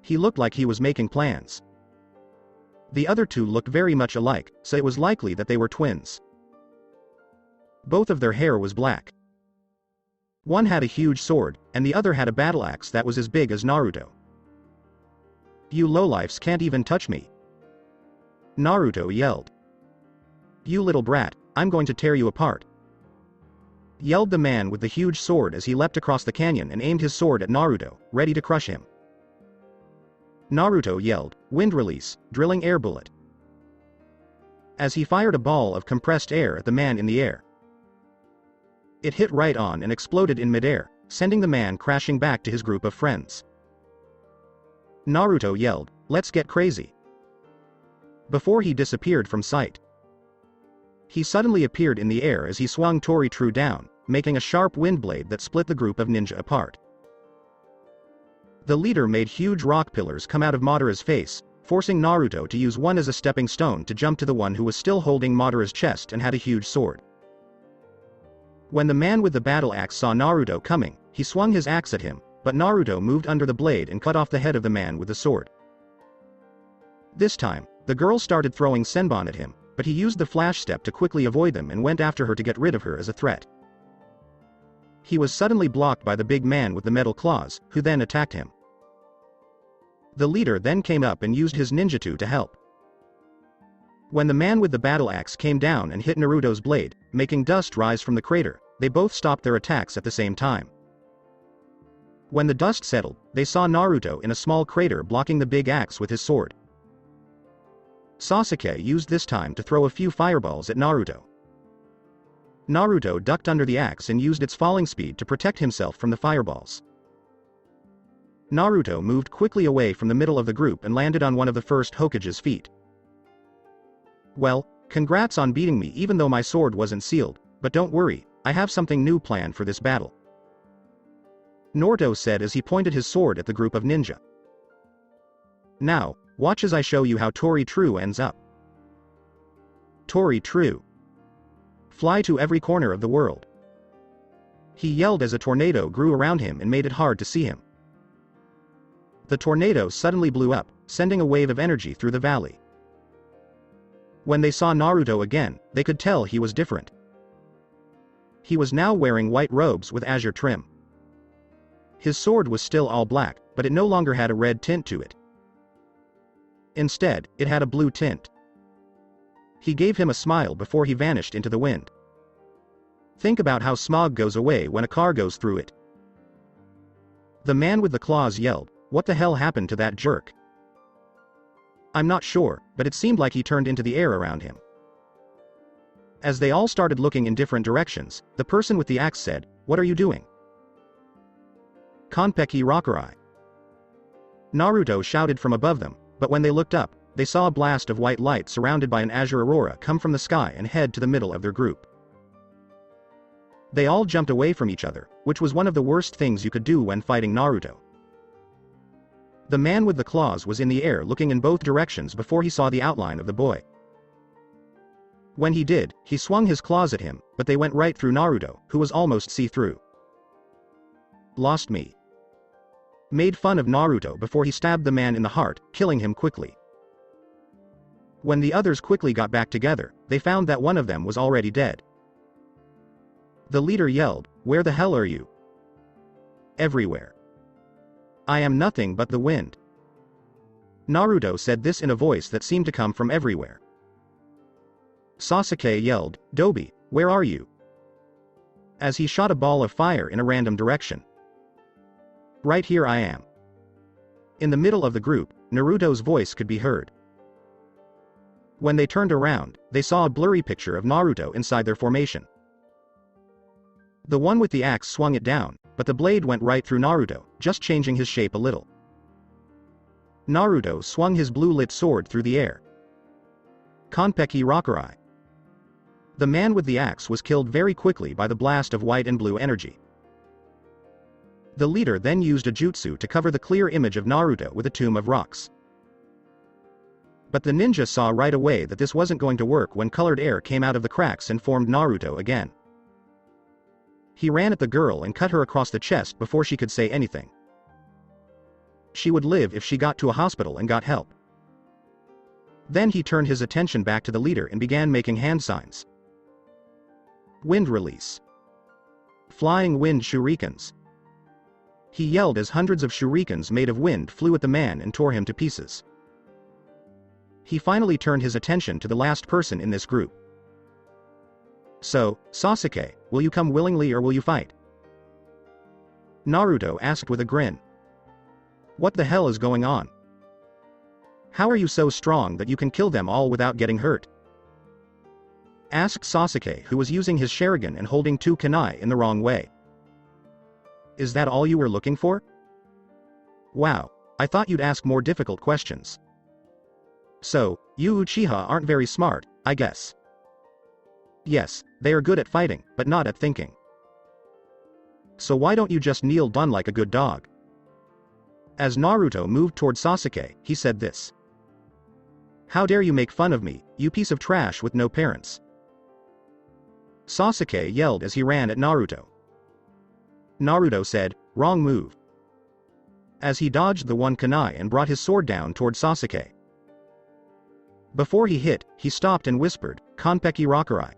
He looked like he was making plans. The other two looked very much alike, so it was likely that they were twins. Both of their hair was black. One had a huge sword, and the other had a battle axe that was as big as Naruto. You lowlifes can't even touch me. Naruto yelled. You little brat, I'm going to tear you apart. Yelled the man with the huge sword as he leapt across the canyon and aimed his sword at Naruto, ready to crush him. Naruto yelled, wind release, drilling air bullet. As he fired a ball of compressed air at the man in the air. It hit right on and exploded in midair, sending the man crashing back to his group of friends. Naruto yelled, let's get crazy. Before he disappeared from sight. He suddenly appeared in the air as he swung Tori True down, making a sharp wind blade that split the group of ninja apart. The leader made huge rock pillars come out of Madara's face, forcing Naruto to use one as a stepping stone to jump to the one who was still holding Madara's chest and had a huge sword. When the man with the battle axe saw Naruto coming, he swung his axe at him, but Naruto moved under the blade and cut off the head of the man with the sword. This time, the girl started throwing senbon at him, but he used the flash step to quickly avoid them and went after her to get rid of her as a threat. He was suddenly blocked by the big man with the metal claws, who then attacked him. The leader then came up and used his ninjutsu to help. When the man with the battle axe came down and hit Naruto's blade, making dust rise from the crater, they both stopped their attacks at the same time. When the dust settled, they saw Naruto in a small crater blocking the big axe with his sword. Sasuke used this time to throw a few fireballs at Naruto. Naruto ducked under the axe and used its falling speed to protect himself from the fireballs. Naruto moved quickly away from the middle of the group and landed on one of the first Hokage's feet. Well, congrats on beating me even though my sword wasn't sealed, but don't worry, I have something new planned for this battle. Naruto said as he pointed his sword at the group of ninja. Now, watch as I show you how Tori True ends up. Tori True. Fly to every corner of the world. He yelled as a tornado grew around him and made it hard to see him. The tornado suddenly blew up, sending a wave of energy through the valley. When they saw Naruto again, they could tell he was different. He was now wearing white robes with azure trim. His sword was still all black, but it no longer had a red tint to it. Instead, it had a blue tint. He gave him a smile before he vanished into the wind. Think about how smog goes away when a car goes through it. The man with the claws yelled, "What the hell happened to that jerk?" I'm not sure, but it seemed like he turned into the air around him. As they all started looking in different directions, the person with the axe said, "What are you doing?" Konpeki Rakurai. Naruto shouted from above them, but when they looked up, they saw a blast of white light surrounded by an azure aurora come from the sky and head to the middle of their group. They all jumped away from each other, which was one of the worst things you could do when fighting Naruto. The man with the claws was in the air looking in both directions before he saw the outline of the boy. When he did, he swung his claws at him, but they went right through Naruto, who was almost see-through. Lost me. Made fun of Naruto before he stabbed the man in the heart, killing him quickly. When the others quickly got back together, they found that one of them was already dead. The leader yelled, "Where the hell are you?" Everywhere. I am nothing but the wind. Naruto said this in a voice that seemed to come from everywhere. Sasuke yelled, "Dobi, where are you?" As he shot a ball of fire in a random direction. Right here I am. In the middle of the group, Naruto's voice could be heard. When they turned around, they saw a blurry picture of Naruto inside their formation. The one with the axe swung it down, but the blade went right through Naruto, just changing his shape a little. Naruto swung his blue-lit sword through the air. Konpeki Rakurai. The man with the axe was killed very quickly by the blast of white and blue energy. The leader then used a jutsu to cover the clear image of Naruto with a tomb of rocks. But the ninja saw right away that this wasn't going to work when colored air came out of the cracks and formed Naruto again. He ran at the girl and cut her across the chest before she could say anything. She would live if she got to a hospital and got help. Then he turned his attention back to the leader and began making hand signs. Wind release. Flying wind shurikens. He yelled as hundreds of shurikens made of wind flew at the man and tore him to pieces. He finally turned his attention to the last person in this group. So, Sasuke, will you come willingly or will you fight? Naruto asked with a grin. What the hell is going on? How are you so strong that you can kill them all without getting hurt? Asked Sasuke, who was using his Sharingan and holding two kunai in the wrong way. Is that all you were looking for? Wow, I thought you'd ask more difficult questions. So, you Uchiha aren't very smart, I guess. Yes, they are good at fighting, but not at thinking. So why don't you just kneel down like a good dog? As Naruto moved toward Sasuke, he said this. How dare you make fun of me, you piece of trash with no parents? Sasuke yelled as he ran at Naruto. Naruto said, wrong move. As he dodged the one kunai and brought his sword down toward Sasuke. Before he hit, he stopped and whispered, Konpeki Rakurai.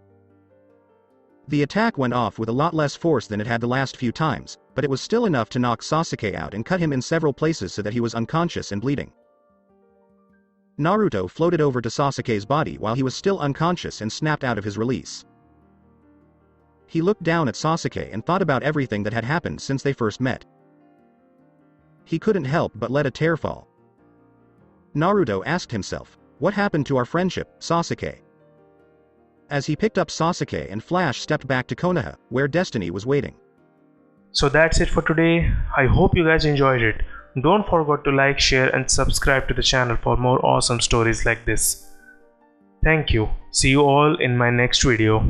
The attack went off with a lot less force than it had the last few times, but it was still enough to knock Sasuke out and cut him in several places so that he was unconscious and bleeding. Naruto floated over to Sasuke's body while he was still unconscious and snapped out of his release. He looked down at Sasuke and thought about everything that had happened since they first met. He couldn't help but let a tear fall. Naruto asked himself, what happened to our friendship, Sasuke? As he picked up Sasuke and Flash stepped back to Konoha, where Destiny was waiting. So that's it for today. I hope you guys enjoyed it. Don't forget to like, share and subscribe to the channel for more awesome stories like this. Thank you. See you all in my next video.